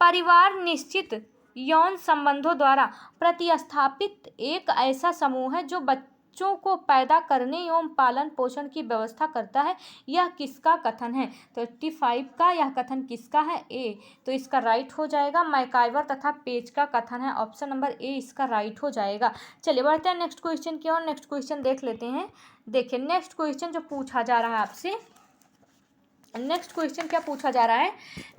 परिवार निश्चित यौन संबंधों द्वारा प्रतिस्थापित एक ऐसा समूह है जो बच्चों को पैदा करने एवं पालन पोषण की व्यवस्था करता है। यह किसका कथन है? तो 85 का यह कथन किसका है? ए। तो इसका राइट हो जाएगा मैकाइवर तथा पेज का कथन है। ऑप्शन नंबर ए इसका राइट हो जाएगा। चलिए बढ़ते हैं नेक्स्ट क्वेश्चन की ओर। नेक्स्ट क्वेश्चन देख लेते हैं। देखिए नेक्स्ट क्वेश्चन जो पूछा जा रहा है आपसे, नेक्स्ट क्वेश्चन क्या पूछा जा रहा है?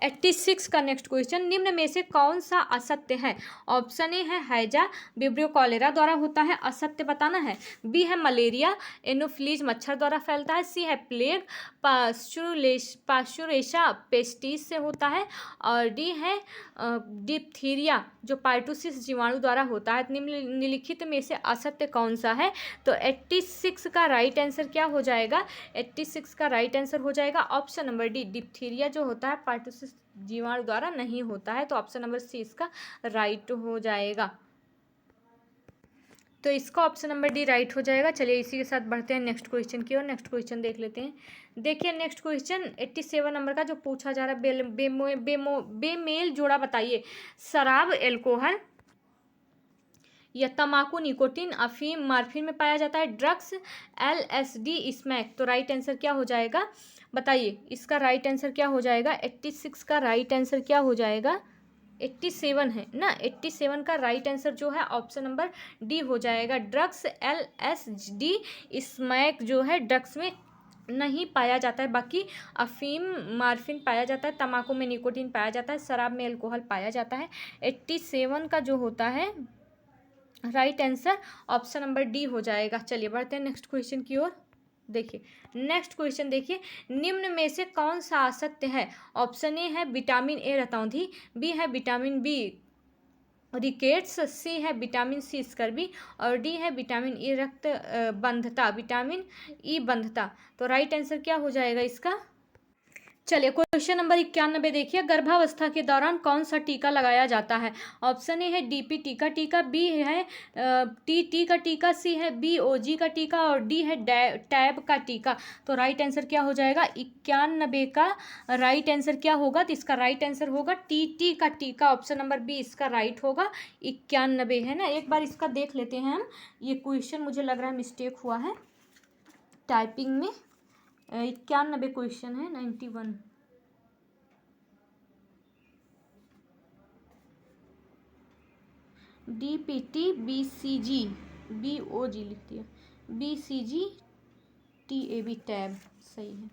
86 का नेक्स्ट क्वेश्चन, निम्न में से कौन सा असत्य है? ऑप्शन ए है हैजा विब्रियो कॉलेरा द्वारा होता है, असत्य बताना है। बी है मलेरिया एनोफिलीज मच्छर द्वारा फैलता है। सी है प्लेग पास्चुरेशा पेस्टिस से होता है। और डी है डिप्थीरिया जो पार्टूसिस जीवाणु द्वारा होता है। निम्नलिखित में से असत्य कौन सा है? तो 86 का राइट आंसर क्या हो जाएगा? 86 का राइट आंसर हो जाएगा ऑप्शन नंबर डी, डिप्थीरिया जो होता है पार्टूसिस जीवाणु द्वारा नहीं होता है। तो ऑप्शन नंबर सी इसका राइट हो जाएगा। तो इसका ऑप्शन नंबर डी राइट हो जाएगा। चलिए इसी के साथ बढ़ते हैं नेक्स्ट क्वेश्चन की ओर। नेक्स्ट क्वेश्चन देख लेते हैं। देखिए नेक्स्ट क्वेश्चन 87 नंबर का जो पूछा जा रहा है, बेमेल जोड़ा बताइए। शराब एल्कोहल या तंबाकू निकोटीन अफीम मार्फिन में पाया जाता है। Drugs LSD smack. तो राइट आंसर क्या हो जाएगा बताइए? इसका राइट आंसर क्या हो जाएगा? 86 का राइट आंसर क्या हो जाएगा? 87 है ना। 87 का राइट आंसर जो है ऑप्शन नंबर डी हो जाएगा। ड्रग्स LSD स्मैक जो है ड्रग्स में नहीं पाया जाता है, बाकी अफीम मार्फिन पाया जाता है, तंबाकू में निकोटीन पाया जाता है, शराब में अल्कोहल पाया जाता है। 87 का जो होता है right answer option number D हो जाएगा। चलिए बढ़ते हैं नेक्स्ट क्वेश्चन की ओर। देखिए नेक्स्ट क्वेश्चन देखिए, निम्न में से कौन सा असत्य है? ऑप्शन ए है विटामिन ए रतौंधी, बी है विटामिन बी रिकेट्स, सी है विटामिन सी स्कर्वी और डी है विटामिन ई रक्त बंधता, विटामिन ई बंधता। तो राइट आंसर क्या हो जाएगा इसका? चलिए क्वेश्चन नंबर 91 देखिए, गर्भावस्था के दौरान कौन सा टीका लगाया जाता है? ऑप्शन ए है DP टीका, बी है TT का टीका, सी है BOG का टीका और डी है टैब का टीका। तो राइट आंसर क्या हो जाएगा? 91 का राइट आंसर क्या होगा? तो इसका राइट आंसर होगा TT का टीका। ऑप्शन नंबर बी इसका राइट होगा। 91 है ना। एक बार इसका देख लेते हैं हम। ये क्वेश्चन मुझे लग रहा है मिस्टेक हुआ है टाइपिंग में। 91 क्वेश्चन है, 91। DPT BCG BOG लिख दिया, BCG TAB टैब सही है।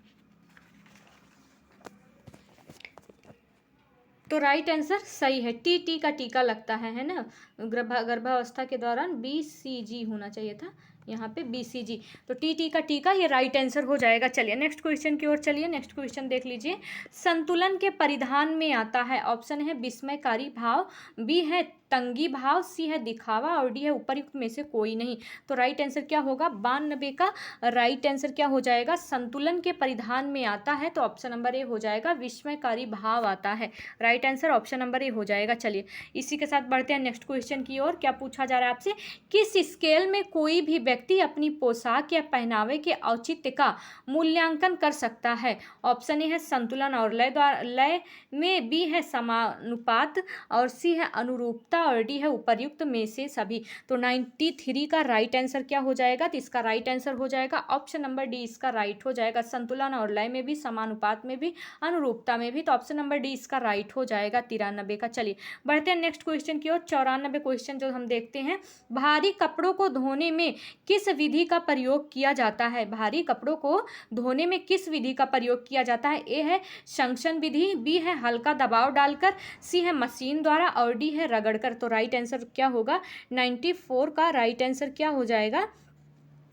तो राइट आंसर सही है, TT का टीका लगता है ना। गर्भावस्था के दौरान BCG होना चाहिए था, यहाँ पे BCG, तो टी का टी का ये राइट आंसर हो जाएगा। चलिए नेक्स्ट क्वेश्चन की ओर चलिए। नेक्स्ट क्वेश्चन देख लीजिए। संतुलन के परिधान में आता है, ऑप्शन है विस्मयकारी भाव, बी है तंगी भाव, सी है दिखावा और डी है उपर्युक्त में से कोई नहीं। तो राइट आंसर क्या होगा? 92 का राइट आंसर क्या हो जाएगा? संतुलन के परिधान में आता है तो ऑप्शन नंबर ए हो जाएगा, विस्मयकारी भाव आता है। Right answer option number A हो जाएगा। चलिए इसी के साथ बढ़ते हैं नेक्स्ट क्वेश्चन की ओर। क्या पूछा जा रहा है आपसे? किस स्केल में कोई भी व्यक्ति अपनी पोशाक या पहनावे के औचित्य का मूल्यांकन कर सकता है? ऑप्शन ए है संतुलन और लय में, बी है समानुपात और सी है अनुरूपता और डी है उपर्युक्त में से सभी। तो 93 का राइट आंसर क्या हो जाएगा? तो इसका राइट आंसर हो जाएगा ऑप्शन नंबर डी, इसका राइट हो जाएगा। संतुलन और लय में भी, समानुपात में भी, अनुरूपता में भी, तो ऑप्शन नंबर डी इसका राइट हो जाएगा 93 का। चलिए बढ़ते हैं नेक्स्ट क्वेश्चन की ओर। 94 क्वेश्चन जो हम देखते हैं, भारी कपड़ों को धोने में किस विधि का प्रयोग किया जाता है? भारी कपड़ों को धोने में किस विधि का प्रयोग किया जाता है? ए है संक्शन विधि, बी है हल्का दबाव डालकर, सी है मशीन द्वारा और डी है रगड़कर। तो राइट आंसर क्या होगा? 94 का राइट आंसर क्या हो जाएगा?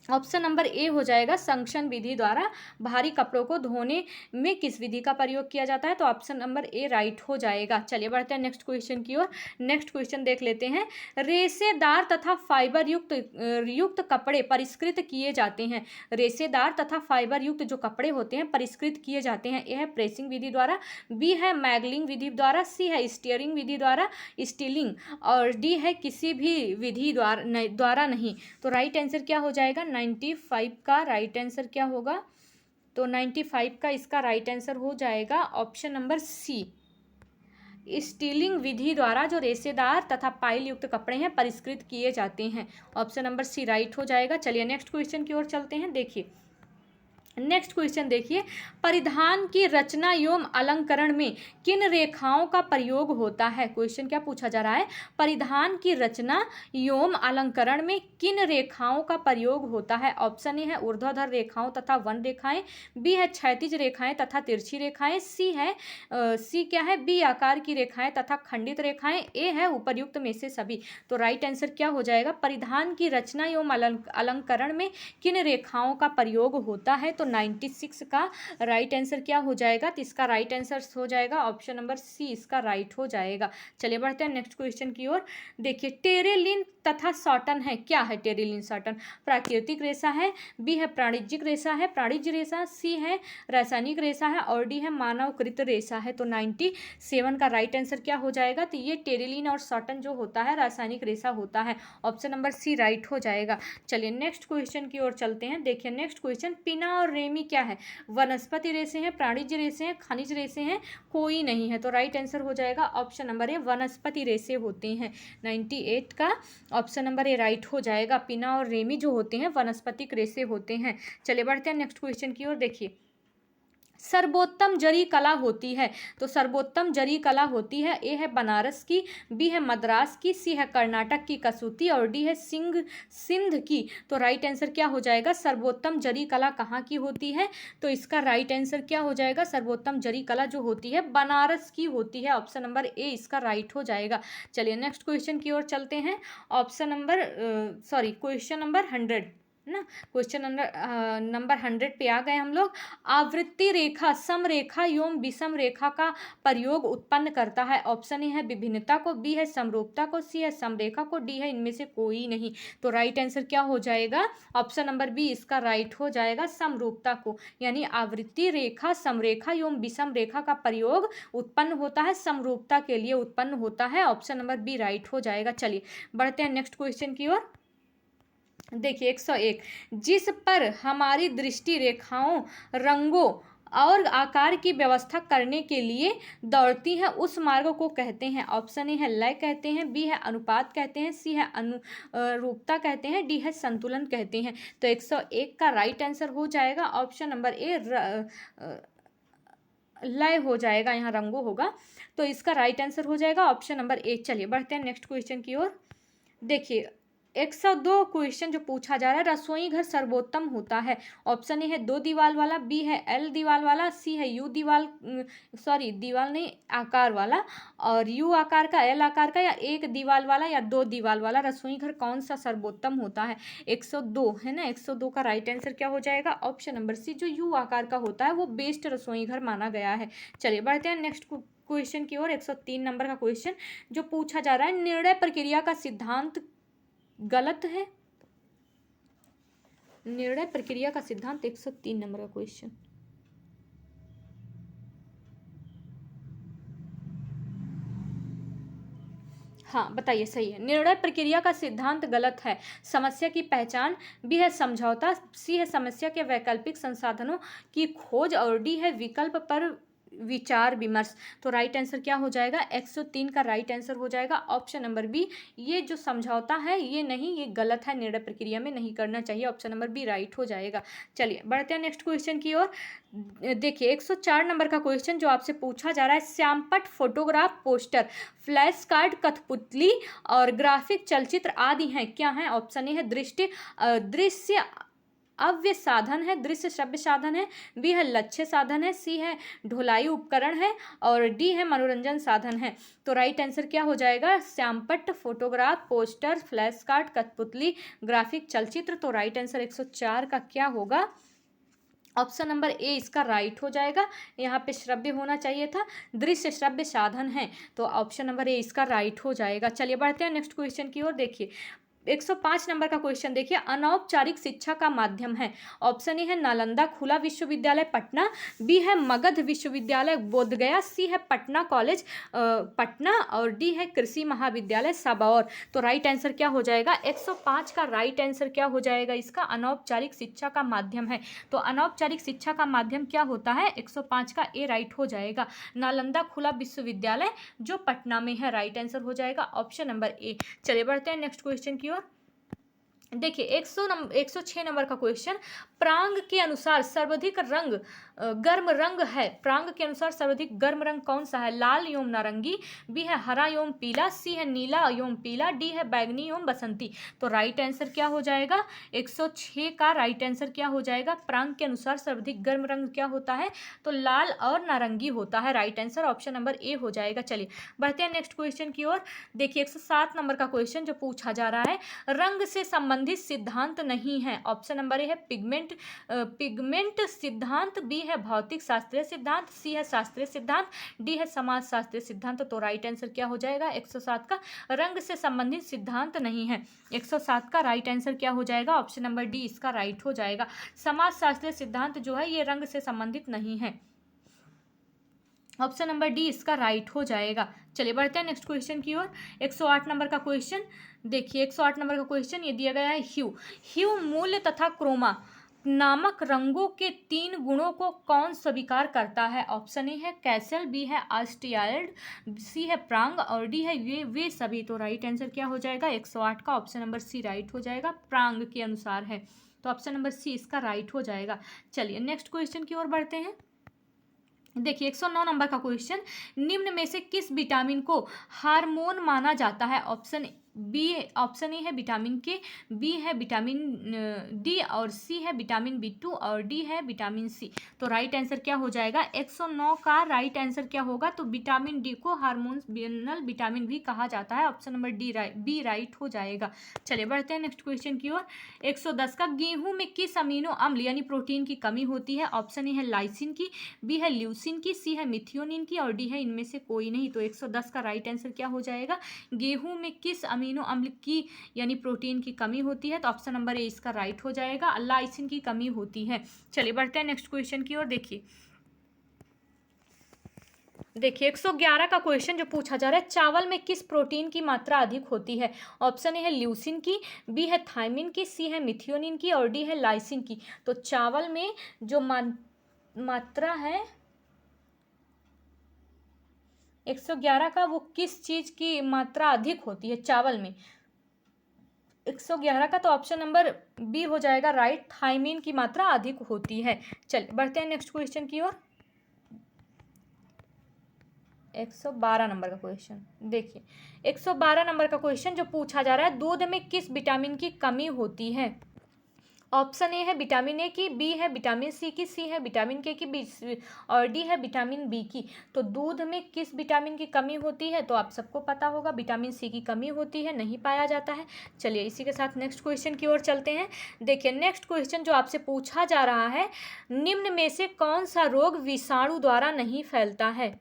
ऑप्शन नंबर ए हो जाएगा, संक्शन विधि द्वारा भारी कपड़ों को धोने में किस विधि का प्रयोग किया जाता है। तो ऑप्शन नंबर ए राइट हो जाएगा। चलिए बढ़ते हैं नेक्स्ट क्वेश्चन की ओर। नेक्स्ट क्वेश्चन देख लेते हैं। रेशेदार तथा फाइबर युक्त कपड़े परिष्कृत किए जाते हैं। रेशेदार तथा फाइबर युक्त जो कपड़े होते हैं परिष्कृत किए जाते हैं। ए है प्रेसिंग विधि द्वारा, बी है मैगलिंग विधि द्वारा, सी है स्टीयरिंग विधि द्वारा, स्टीलिंग और डी है किसी भी विधि द्वारा नहीं। तो राइट आंसर क्या हो जाएगा? 95 का राइट आंसर क्या होगा? तो 95 का इसका राइट आंसर हो जाएगा ऑप्शन नंबर सी, स्टीलिंग विधि द्वारा जो रेशेदार तथा पाइल युक्त कपड़े हैं परिष्कृत किए जाते हैं। ऑप्शन नंबर सी राइट हो जाएगा। चलिए नेक्स्ट क्वेश्चन की ओर चलते हैं। देखिए नेक्स्ट क्वेश्चन देखिए, परिधान की रचना एवं अलंकरण में किन रेखाओं का प्रयोग होता है? क्वेश्चन क्या पूछा जा रहा है? परिधान की रचना एवं अलंकरण में किन रेखाओं का प्रयोग होता है? ऑप्शन ए है ऊर्ध्वाधर रेखाओं तथा वन रेखाएं, बी है क्षैतिज रेखाएं तथा तिरछी रेखाएं, सी क्या है? बी आकार की रेखाएं तथा खंडित रेखाएं, ए है उपर्युक्त में से सभी। तो राइट आंसर क्या हो जाएगा? परिधान की रचना एवं अलंकरण में किन रेखाओं का प्रयोग होता है? तो 96 का राइट आंसर क्या हो जाएगा? तो इसका राइट आंसर हो जाएगा ऑप्शन नंबर सी, इसका राइट हो जाएगा। चलिए बढ़ते हैं नेक्स्ट क्वेश्चन की ओर। देखिए टेरेलिन तथा सॉटन है, क्या है टेरेलिन सॉटन? प्राकृतिक रेशा है, बी है वाणिज्यिक रेशा है, वाणिज्य रेशा, सी है रासायनिक रेशा है और डी है मानवकृत रेशा है। तो 97 का राइट आंसर क्या हो जाएगा? तो ये टेरेलिन और सॉटन जो होता है रासायनिक रेशा होता है। ऑप्शन नंबर सी राइट हो जाएगा। चलिए नेक्स्ट क्वेश्चन की ओर चलते हैं। देखिए नेक्स्ट क्वेश्चन, पिना और रेमी क्या है? वनस्पति रेशे हैं, प्राणिज रेशे हैं, खनिज रेशे हैं, कोई नहीं है। तो राइट आंसर हो जाएगा ऑप्शन नंबर ए, वनस्पति रेशे होते हैं। 98 का ऑप्शन नंबर ए राइट हो जाएगा। पिना और रेमी जो होते हैं वनस्पतिक रेशे होते हैं। चलिए बढ़ते हैं नेक्स्ट क्वेश्चन की ओर। देखिए सर्वोत्तम जरी कला होती है, तो सर्वोत्तम जरी कला होती है, ए है बनारस की, बी है मद्रास की, सी है कर्नाटक की कसूती और डी है सिंध की। तो राइट आंसर क्या हो जाएगा? सर्वोत्तम जरी कला कहाँ की होती है? तो इसका राइट आंसर क्या हो जाएगा? सर्वोत्तम जरी कला जो होती है बनारस की होती है। ऑप्शन नंबर ए इसका राइट हो जाएगा। चलिए नेक्स्ट क्वेश्चन की ओर चलते हैं। क्वेश्चन नंबर 100 ना, क्वेश्चन नंबर 100 पे आ गए हम लोग। आवृत्ति रेखा समरेखा एवं विषम रेखा का प्रयोग उत्पन्न करता है। ऑप्शन ए है विभिन्नता को, बी है समरूपता को, सी है समरेखा को, डी है इनमें से कोई नहीं। तो राइट आंसर क्या हो जाएगा? ऑप्शन नंबर बी इसका राइट हो जाएगा, समरूपता को। यानी आवृत्ति रेखा समरेखा एवं विषम रेखा का प्रयोग उत्पन्न होता है, समरूपता के लिए उत्पन्न होता है। ऑप्शन नंबर बी राइट हो जाएगा। चलिए बढ़ते हैं नेक्स्ट क्वेश्चन की ओर। देखिए 101, जिस पर हमारी दृष्टि रेखाओं, रंगों और आकार की व्यवस्था करने के लिए दौड़ती है उस मार्ग को कहते हैं। ऑप्शन ए है लय कहते हैं, बी है अनुपात कहते हैं, सी है अनुरूपता कहते हैं, डी है संतुलन कहते हैं। तो 101 का राइट आंसर हो जाएगा ऑप्शन नंबर ए, लय हो जाएगा, यहाँ रंगो होगा। तो इसका राइट आंसर हो जाएगा ऑप्शन नंबर ए। चलिए बढ़ते हैं नेक्स्ट क्वेश्चन की ओर। देखिए 102 क्वेश्चन जो पूछा जा रहा है, रसोई घर सर्वोत्तम होता है। ऑप्शन ए है 2 दीवार वाला, बी है एल दीवार वाला, सी है यू दीवार, सॉरी दीवार नहीं आकार वाला, और यू आकार का, एल आकार का, या एक दीवार वाला या 2 दीवार वाला रसोई घर कौन सा सर्वोत्तम होता है। 102 है ना, 102 का राइट आंसर क्या हो जाएगा, ऑप्शन नंबर सी, जो यू आकार का होता है वो बेस्ट रसोई घर माना गया है। चलिए बढ़ते हैं नेक्स्ट क्वेश्चन की ओर। 103 नंबर का क्वेश्चन जो पूछा जा रहा है, निर्णय प्रक्रिया का सिद्धांत गलत है। निर्णय प्रक्रिया का सिद्धांत, 103 नंबर का क्वेश्चन। हाँ बताइए, सही है। निर्णय प्रक्रिया का सिद्धांत गलत है। समस्या की पहचान, बी है समझौता, सी है समस्या के वैकल्पिक संसाधनों की खोज, और डी है विकल्प पर विचार विमर्श। तो राइट आंसर क्या हो जाएगा, 103 का राइट आंसर हो जाएगा ऑप्शन नंबर बी। ये जो समझौता है ये नहीं, ये गलत है, निर्णय प्रक्रिया में नहीं करना चाहिए। ऑप्शन नंबर बी राइट हो जाएगा। चलिए बढ़ते हैं नेक्स्ट क्वेश्चन की ओर। देखिए 104 नंबर का क्वेश्चन जो आपसे पूछा जा रहा है, श्यामपट्ट, फोटोग्राफ, पोस्टर, फ्लैश कार्ड, कठपुतली और ग्राफिक चलचित्र आदि हैं, क्या है। ऑप्शन ए है दृश्य अव्य साधन है, दृश्य श्रव्य साधन है, बी है लक्ष्य साधन है, सी है ढुलाई उपकरण है, और डी है मनोरंजन साधन है। तो राइट आंसर क्या हो जाएगा, श्यामपट्ट, फोटोग्राफ, पोस्टर, फ्लैश कार्ड, कठपुतली, ग्राफिक चलचित्र। तो राइट आंसर 104 का क्या होगा, ऑप्शन नंबर ए इसका राइट हो जाएगा। यहाँ पे श्रव्य होना चाहिए था, दृश्य श्रव्य साधन है, तो ऑप्शन नंबर ए इसका राइट हो जाएगा। चलिए बढ़ते हैं नेक्स्ट क्वेश्चन की ओर। देखिए 105 नंबर का क्वेश्चन देखिए, अनौपचारिक शिक्षा का माध्यम है। ऑप्शन ए है नालंदा खुला विश्वविद्यालय पटना, बी है मगध विश्वविद्यालय बोधगया, सी है पटना कॉलेज पटना, और डी है कृषि महाविद्यालय साबौर। तो राइट आंसर क्या हो जाएगा, 105 का राइट आंसर क्या हो जाएगा इसका, अनौपचारिक शिक्षा का माध्यम है। तो अनौपचारिक शिक्षा का माध्यम क्या होता है, 105 का ए राइट हो जाएगा। नालंदा खुला विश्वविद्यालय जो पटना में है, राइट आंसर हो जाएगा ऑप्शन नंबर ए। चलिए बढ़ते हैं नेक्स्ट क्वेश्चन की ओर। देखिए 106 नंबर का क्वेश्चन, प्रांग के अनुसार सर्वाधिक रंग गर्म रंग है। प्रांग के अनुसार सर्वाधिक गर्म रंग कौन सा है, लाल एवं नारंगी, बी है हरा एवं पीला, सी है नीला एवं पीला, डी है बैगनी एवं बसंती। तो राइट आंसर क्या हो जाएगा, 106 का राइट आंसर क्या हो जाएगा, प्रांग के अनुसार सर्वाधिक गर्म रंग क्या होता है, तो लाल और नारंगी होता है। Right answer option number A हो जाएगा। चलिए बढ़ते हैं नेक्स्ट क्वेश्चन की ओर। देखिए 107 नंबर का क्वेश्चन जो पूछा जा रहा है, रंग से संबंधित सिद्धांत नहीं है। ऑप्शन नंबर ए है पिगमेंट सिद्धांत, बी है भौतिक शास्त्रीय सिद्धांत, सी है शास्त्रीय सिद्धांत, डी है समाज शास्त्रीय सिद्धांत। तो राइट आंसर क्या हो जाएगा, 107 का रंग से संबंधित सिद्धांत नहीं है। 107 का राइट आंसर क्या हो जाएगा, ऑप्शन नंबर डी इसका राइट हो जाएगा। समाज शास्त्रीय सिद्धांत जो है ये रंग से संबंधित नहीं है, ऑप्शन नंबर डी इसका राइट हो जाएगा। चलिए बढ़ते हैं नेक्स्ट क्वेश्चन की ओर। 108 नंबर का क्वेश्चन देखिए, 108 नंबर का क्वेश्चन ये दिया गया है, ह्यू मूल्य तथा क्रोमा नामक रंगों के 3 गुणों को कौन स्वीकार करता है। ऑप्शन ए है कैसल, बी है आस्टियाल्ड, सी है प्रांग, और डी है वे सभी। तो राइट आंसर क्या हो जाएगा, 108 का ऑप्शन नंबर सी राइट हो जाएगा, प्रांग के अनुसार है। तो ऑप्शन नंबर सी इसका राइट हो जाएगा। चलिए नेक्स्ट क्वेश्चन की ओर बढ़ते हैं। देखिए 109 नंबर का क्वेश्चन, निम्न में से किस विटामिन को हार्मोन माना जाता है। ऑप्शन ए है विटामिन के, बी है विटामिन डी, और सी है विटामिन B2, और डी है विटामिन सी। तो राइट आंसर क्या हो जाएगा, 109 का राइट आंसर क्या होगा, तो विटामिन डी को हार्मोनल विटामिन भी कहा जाता है। ऑप्शन नंबर बी राइट हो जाएगा। चलिए बढ़ते हैं नेक्स्ट क्वेश्चन की ओर। 110 का, गेहूं में किस अमीनो अम्ल यानी प्रोटीन की कमी होती है। ऑप्शन ए है लाइसिन की, बी है ल्यूसिन की, सी है मिथियोनिन की, और डी है इनमें से कोई नहीं। तो 110 का राइट आंसर क्या हो जाएगा, गेहूं में किस अमीनो अम्ल की यानी प्रोटीन की कमी होती है। तो ऑप्शन नंबर ए इसका राइट हो जाएगा, लाइसिन की कमी होती है। चलिए बढ़ते हैं नेक्स्ट क्वेश्चन की ओर। देखिए 111 का क्वेश्चन जो पूछा जा रहा है, चावल में किस प्रोटीन की मात्रा अधिक होती है। ऑप्शन ए है ल्यूसिन की, बी है थायमिन की, सी है मिथियोनिन की, और डी है लाइसिन की। तो चावल में जो मात्रा है 111 का, वो किस चीज की मात्रा अधिक होती है चावल में, 111 का। तो ऑप्शन नंबर बी हो जाएगा राइट, थायमिन की मात्रा अधिक होती है। चलिए बढ़ते हैं नेक्स्ट क्वेश्चन की ओर। 112 नंबर का क्वेश्चन देखिए, 112 नंबर का क्वेश्चन जो पूछा जा रहा है, दूध में किस विटामिन की कमी होती है? ऑप्शन ए है विटामिन ए की, बी है विटामिन सी की, सी है विटामिन के की, बी और डी है विटामिन बी की। तो दूध में किस विटामिन की कमी होती है? तो आप सबको पता होगा विटामिन सी की कमी होती है, नहीं पाया जाता है। चलिए इसी के साथ नेक्स्ट क्वेश्चन की ओर चलते हैं। देखिए नेक्स्ट क्वेश्चन जो आपसे पूछा जा रहा है, निम्न में से कौन सा रोग विषाणु द्वारा नहीं फैलता है?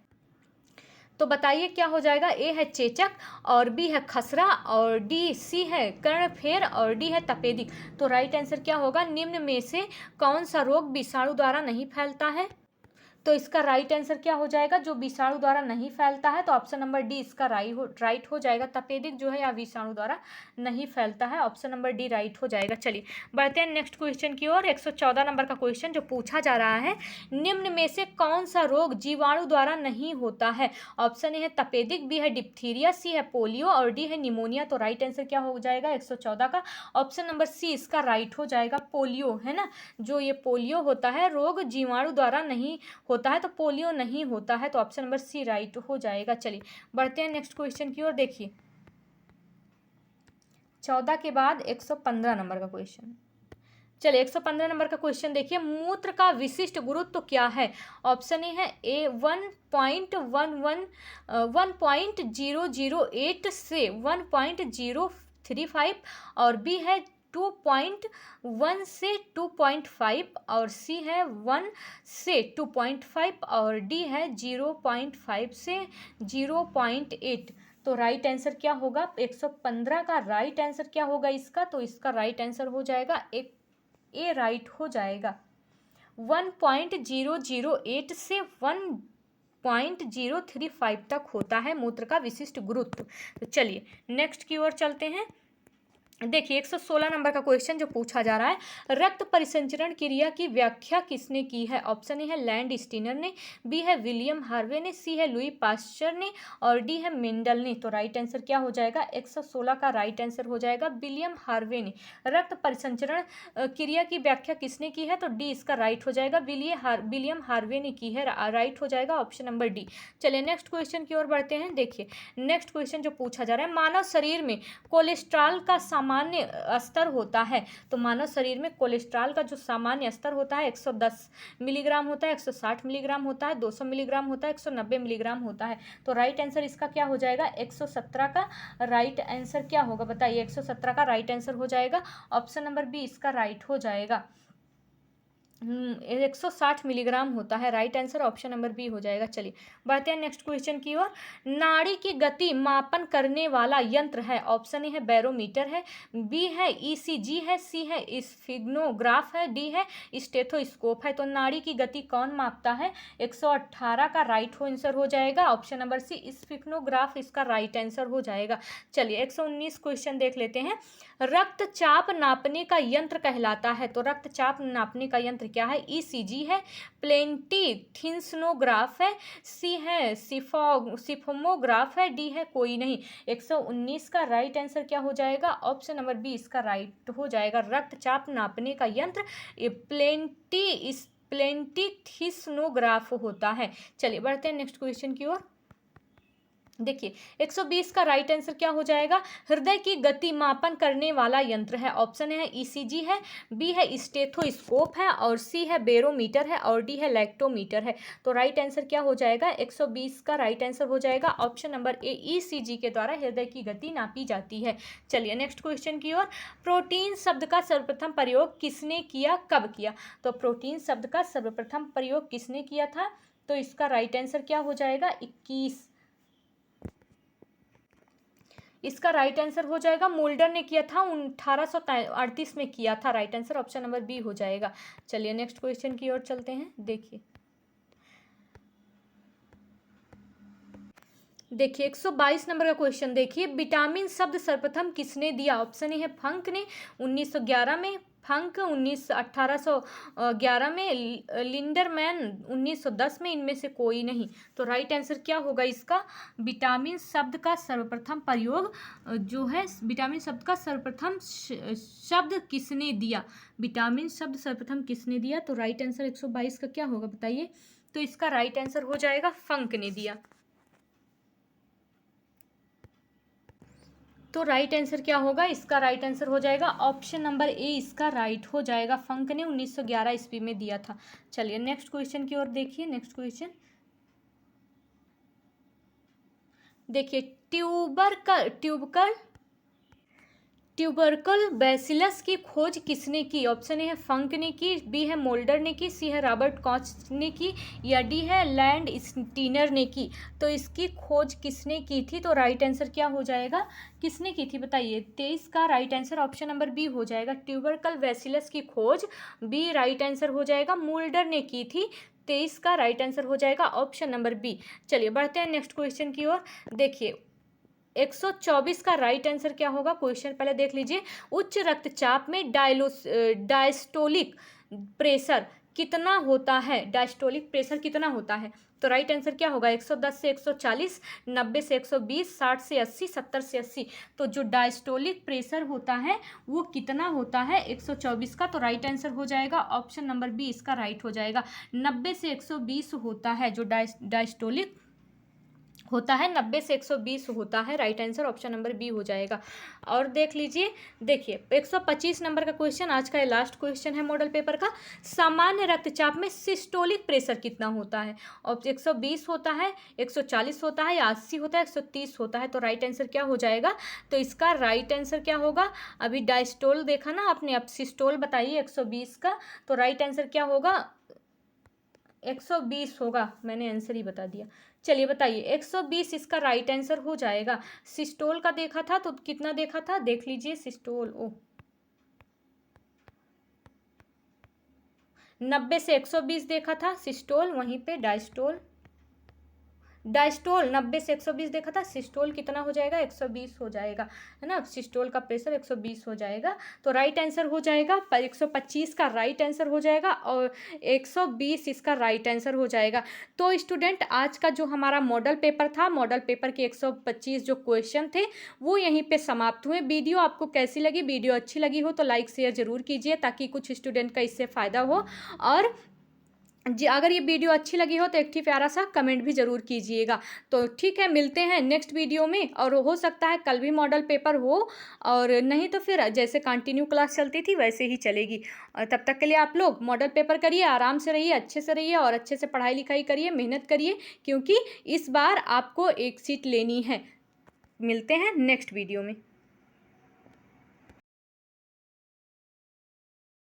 तो बताइए क्या हो जाएगा? ए है चेचक, और बी है खसरा, और डी सी है कर्णफेर, और डी है तपेदिक। तो राइट आंसर क्या होगा? निम्न में से कौन सा रोग विषाणु द्वारा नहीं फैलता है? तो इसका राइट आंसर क्या हो जाएगा? जो विषाणु द्वारा नहीं फैलता है, तो ऑप्शन नंबर डी इसका राइट हो जाएगा। तपेदिक जो है या विषाणु द्वारा नहीं फैलता है, ऑप्शन नंबर डी राइट हो जाएगा। चलिए बढ़ते हैं नेक्स्ट क्वेश्चन की ओर। 114 नंबर का क्वेश्चन जो पूछा जा रहा है, निम्न में से कौन सा रोग जीवाणु द्वारा नहीं होता है? ऑप्शन ए है तपेदिक, बी है डिप्थीरिया, सी है पोलियो, और डी है निमोनिया। तो राइट आंसर क्या हो जाएगा 114 का? ऑप्शन नंबर सी इसका राइट हो जाएगा, पोलियो, है ना। जो ये पोलियो होता है रोग जीवाणु द्वारा नहीं होता है, तो पोलियो नहीं होता है। तो ऑप्शन नंबर सी राइट हो जाएगा। चलिए बढ़ते हैं नेक्स्ट क्वेश्चन की ओर। देखिए 14 के बाद 115 नंबर का क्वेश्चन। चलिए 115 नंबर का क्वेश्चन देखिए, मूत्र का विशिष्ट गुरुत्व तो क्या है? ऑप्शन ए है 1.008 से 1.035, और बी है 2.1 से 2.5, और सी है 1 से 2.5, और डी है 0.5 से 0.8। तो राइट आंसर क्या होगा 115 का? राइट आंसर क्या होगा इसका? तो इसका राइट आंसर हो जाएगा एक ए राइट हो जाएगा। 1.008 से 1.035 तक होता है मूत्र का विशिष्ट गुरुत्व। तो चलिए नेक्स्ट की ओर चलते हैं। देखिए 116 नंबर का क्वेश्चन जो पूछा जा रहा है, रक्त परिसंचरण क्रिया की व्याख्या किसने की है? ऑप्शन ए है लैंड स्टीनर ने, बी है विलियम हार्वे ने, सी है लुई पास्चर ने, और डी है मेंडल ने। तो राइट आंसर क्या हो जाएगा? 116 का राइट आंसर हो जाएगा विलियम हार्वे ने। रक्त परिसंचरण क्रिया की व्याख्या किसने की है? तो डी इसका राइट हो जाएगा, विलियम हार्वे ने की है, राइट हो जाएगा ऑप्शन नंबर डी। चलिए नेक्स्ट क्वेश्चन की ओर बढ़ते हैं। देखिए नेक्स्ट क्वेश्चन जो पूछा जा रहा है, मानव शरीर में कोलेस्ट्रॉल का सामान्य स्तर होता है। तो मानव शरीर में कोलेस्ट्रॉल का जो सामान्य स्तर होता है 110 मिलीग्राम होता है, 160 मिलीग्राम होता है, 200 मिलीग्राम होता है, 190 मिलीग्राम होता है। तो राइट आंसर इसका क्या हो जाएगा? 117 का राइट आंसर क्या होगा बताइए? 117 का राइट आंसर हो जाएगा, ऑप्शन नंबर बी इसका राइट हो जाएगा। 160 मिलीग्राम होता है, right answer option number B हो जाएगा। चलिए बढ़ते हैं नेक्स्ट क्वेश्चन की ओर। नाड़ी की गति मापन करने वाला यंत्र है। ऑप्शन ए है बैरोमीटर है, बी है ईसीजी है, सी है स्फिग्नोग्राफ है, डी है स्टेथोस्कोप है। तो नाड़ी की गति कौन मापता है? 118 का राइट आंसर हो जाएगा, ऑप्शन नंबर सी स्फिग्नोग्राफ इसका राइट आंसर हो जाएगा। चलिए 119 क्वेश्चन देख लेते हैं। रक्तचाप नापने का यंत्र कहलाता है। तो रक्तचाप नापने का यंत्र क्या है? ईसीजी है, प्लेंटिथिनसोनोग्राफ है, सी है सिफोमोग्राफ है, डी है कोई नहीं। 119 का राइट आंसर क्या हो जाएगा? ऑप्शन नंबर बी इसका राइट हो जाएगा। रक्तचाप नापने का यंत्र प्लेंटिथिसोनोग्राफ होता है। चलिए बढ़ते हैं नेक्स्ट क्वेश्चन की ओर। देखिए 120 का राइट आंसर क्या हो जाएगा? हृदय की गति मापन करने वाला यंत्र है। ऑप्शन ए है ईसीजी है, बी है स्टेथोस्कोप है, और सी है बैरोमीटर है, और डी है लैक्टोमीटर है। तो राइट आंसर क्या हो जाएगा? 120 का राइट आंसर हो जाएगा, ऑप्शन नंबर ए ईसीजी के द्वारा हृदय की गति नापी जाती है। चलिए नेक्स्ट क्वेश्चन की ओर। प्रोटीन शब्द का सर्वप्रथम प्रयोग किसने किया, कब किया? तो प्रोटीन शब्द का सर्वप्रथम प्रयोग किसने किया था? तो इसका राइट आंसर क्या हो जाएगा? 21। इसका राइट आंसर हो जाएगा मोल्डर ने किया था, 1838 में किया था। Right answer option number B हो जाएगा। चलिए नेक्स्ट क्वेश्चन की ओर चलते हैं। देखिए 122 नंबर का क्वेश्चन देखिए, विटामिन शब्द सर्वप्रथम किसने दिया? ऑप्शन ए है फंक ने 1911 में, फंक 1811 में, लिंडरमैन 1910 में, इनमें से कोई नहीं। तो राइट आंसर क्या होगा इसका? विटामिन शब्द का सर्वप्रथम प्रयोग जो है, विटामिन शब्द का सर्वप्रथम शब्द किसने दिया? विटामिन शब्द सर्वप्रथम किसने दिया? तो राइट आंसर 122 का क्या होगा बताइए? तो इसका राइट आंसर हो जाएगा फंक ने दिया। तो राइट आंसर क्या होगा? इसका राइट आंसर हो जाएगा ऑप्शन नंबर ए, इसका राइट हो जाएगा। फंक ने 1911 ईस्वी में दिया था। चलिए नेक्स्ट क्वेश्चन की ओर देखिए। नेक्स्ट क्वेश्चन देखिए, ट्यूबरकल बैसिलस की खोज किसने की? ऑप्शन ए है फंक ने की, बी है मोल्डर ने की, सी है रॉबर्ट कॉच ने की, या डी है लैंड स्टीनर ने की। तो इसकी खोज किसने की थी? तो राइट आंसर क्या हो जाएगा? किसने की थी बताइए? 23 का right answer option number B हो जाएगा। ट्यूबरकल बैसिलस की खोज बी राइट आंसर हो जाएगा, मोल्डर ने की थी। 23 का राइट आंसर हो जाएगा ऑप्शन नंबर बी। चलिए बढ़ते हैं नेक्स्ट क्वेश्चन की ओर। देखिए 124 का राइट आंसर क्या होगा? क्वेश्चन पहले देख लीजिए। उच्च रक्तचाप में डायस्टोलिक प्रेशर कितना होता है? डायस्टोलिक प्रेशर कितना होता है? तो राइट आंसर क्या होगा? 110 से 140, 90 से 120, 60 से 80, 70 से 80। तो जो डायस्टोलिक प्रेशर होता है वो कितना होता है? 124 का। तो राइट आंसर हो जाएगा ऑप्शन नंबर बी, इसका राइट हो जाएगा। 90 से 120 होता है जो डायस्टोलिक होता है, 90 से 120 होता है। Right answer option number B हो जाएगा। और देख लीजिए, देखिए 125 नंबर का क्वेश्चन, आज का लास्ट क्वेश्चन है मॉडल पेपर का। सामान्य रक्तचाप में सिस्टोलिक प्रेशर कितना होता है? और 120 होता है, 140 होता है, या 80 होता है, 130 होता है। तो राइट आंसर क्या हो जाएगा? तो इसका राइट आंसर क्या होगा? अभी डायस्टोल देखा ना आपने, अब सिस्टोल बताइए 120 का। तो राइट आंसर क्या होगा? 120 होगा, मैंने आंसर ही बता दिया। चलिए बताइए, 120 इसका राइट आंसर हो जाएगा। सिस्टोल का देखा था तो कितना देखा था? देख लीजिए सिस्टोल, 90 से 120 देखा था सिस्टोल, वहीं पे डायस्टोल 90 से 120 देखा था। सिस्टोल कितना हो जाएगा? 120 हो जाएगा, है ना। सिस्टोल का प्रेशर 120 हो जाएगा। तो राइट आंसर हो जाएगा 125 का राइट आंसर हो जाएगा, और 120 इसका राइट आंसर हो जाएगा। तो स्टूडेंट, आज का जो हमारा मॉडल पेपर था, मॉडल पेपर के 125 जो क्वेश्चन थे वो यहीं पर समाप्त हुए। वीडियो आपको कैसी लगी? वीडियो अच्छी लगी हो तो लाइक शेयर ज़रूर कीजिए, ताकि कुछ स्टूडेंट का इससे फ़ायदा हो। और जी, अगर ये वीडियो अच्छी लगी हो तो एक प्यारा सा कमेंट भी ज़रूर कीजिएगा। तो ठीक है, मिलते हैं नेक्स्ट वीडियो में। और हो सकता है कल भी मॉडल पेपर हो, और नहीं तो फिर जैसे कंटिन्यू क्लास चलती थी वैसे ही चलेगी। और तब तक के लिए आप लोग मॉडल पेपर करिए, आराम से रहिए, अच्छे से रहिए, और अच्छे से पढ़ाई लिखाई करिए, मेहनत करिए, क्योंकि इस बार आपको एक सीट लेनी है। मिलते हैं नेक्स्ट वीडियो में।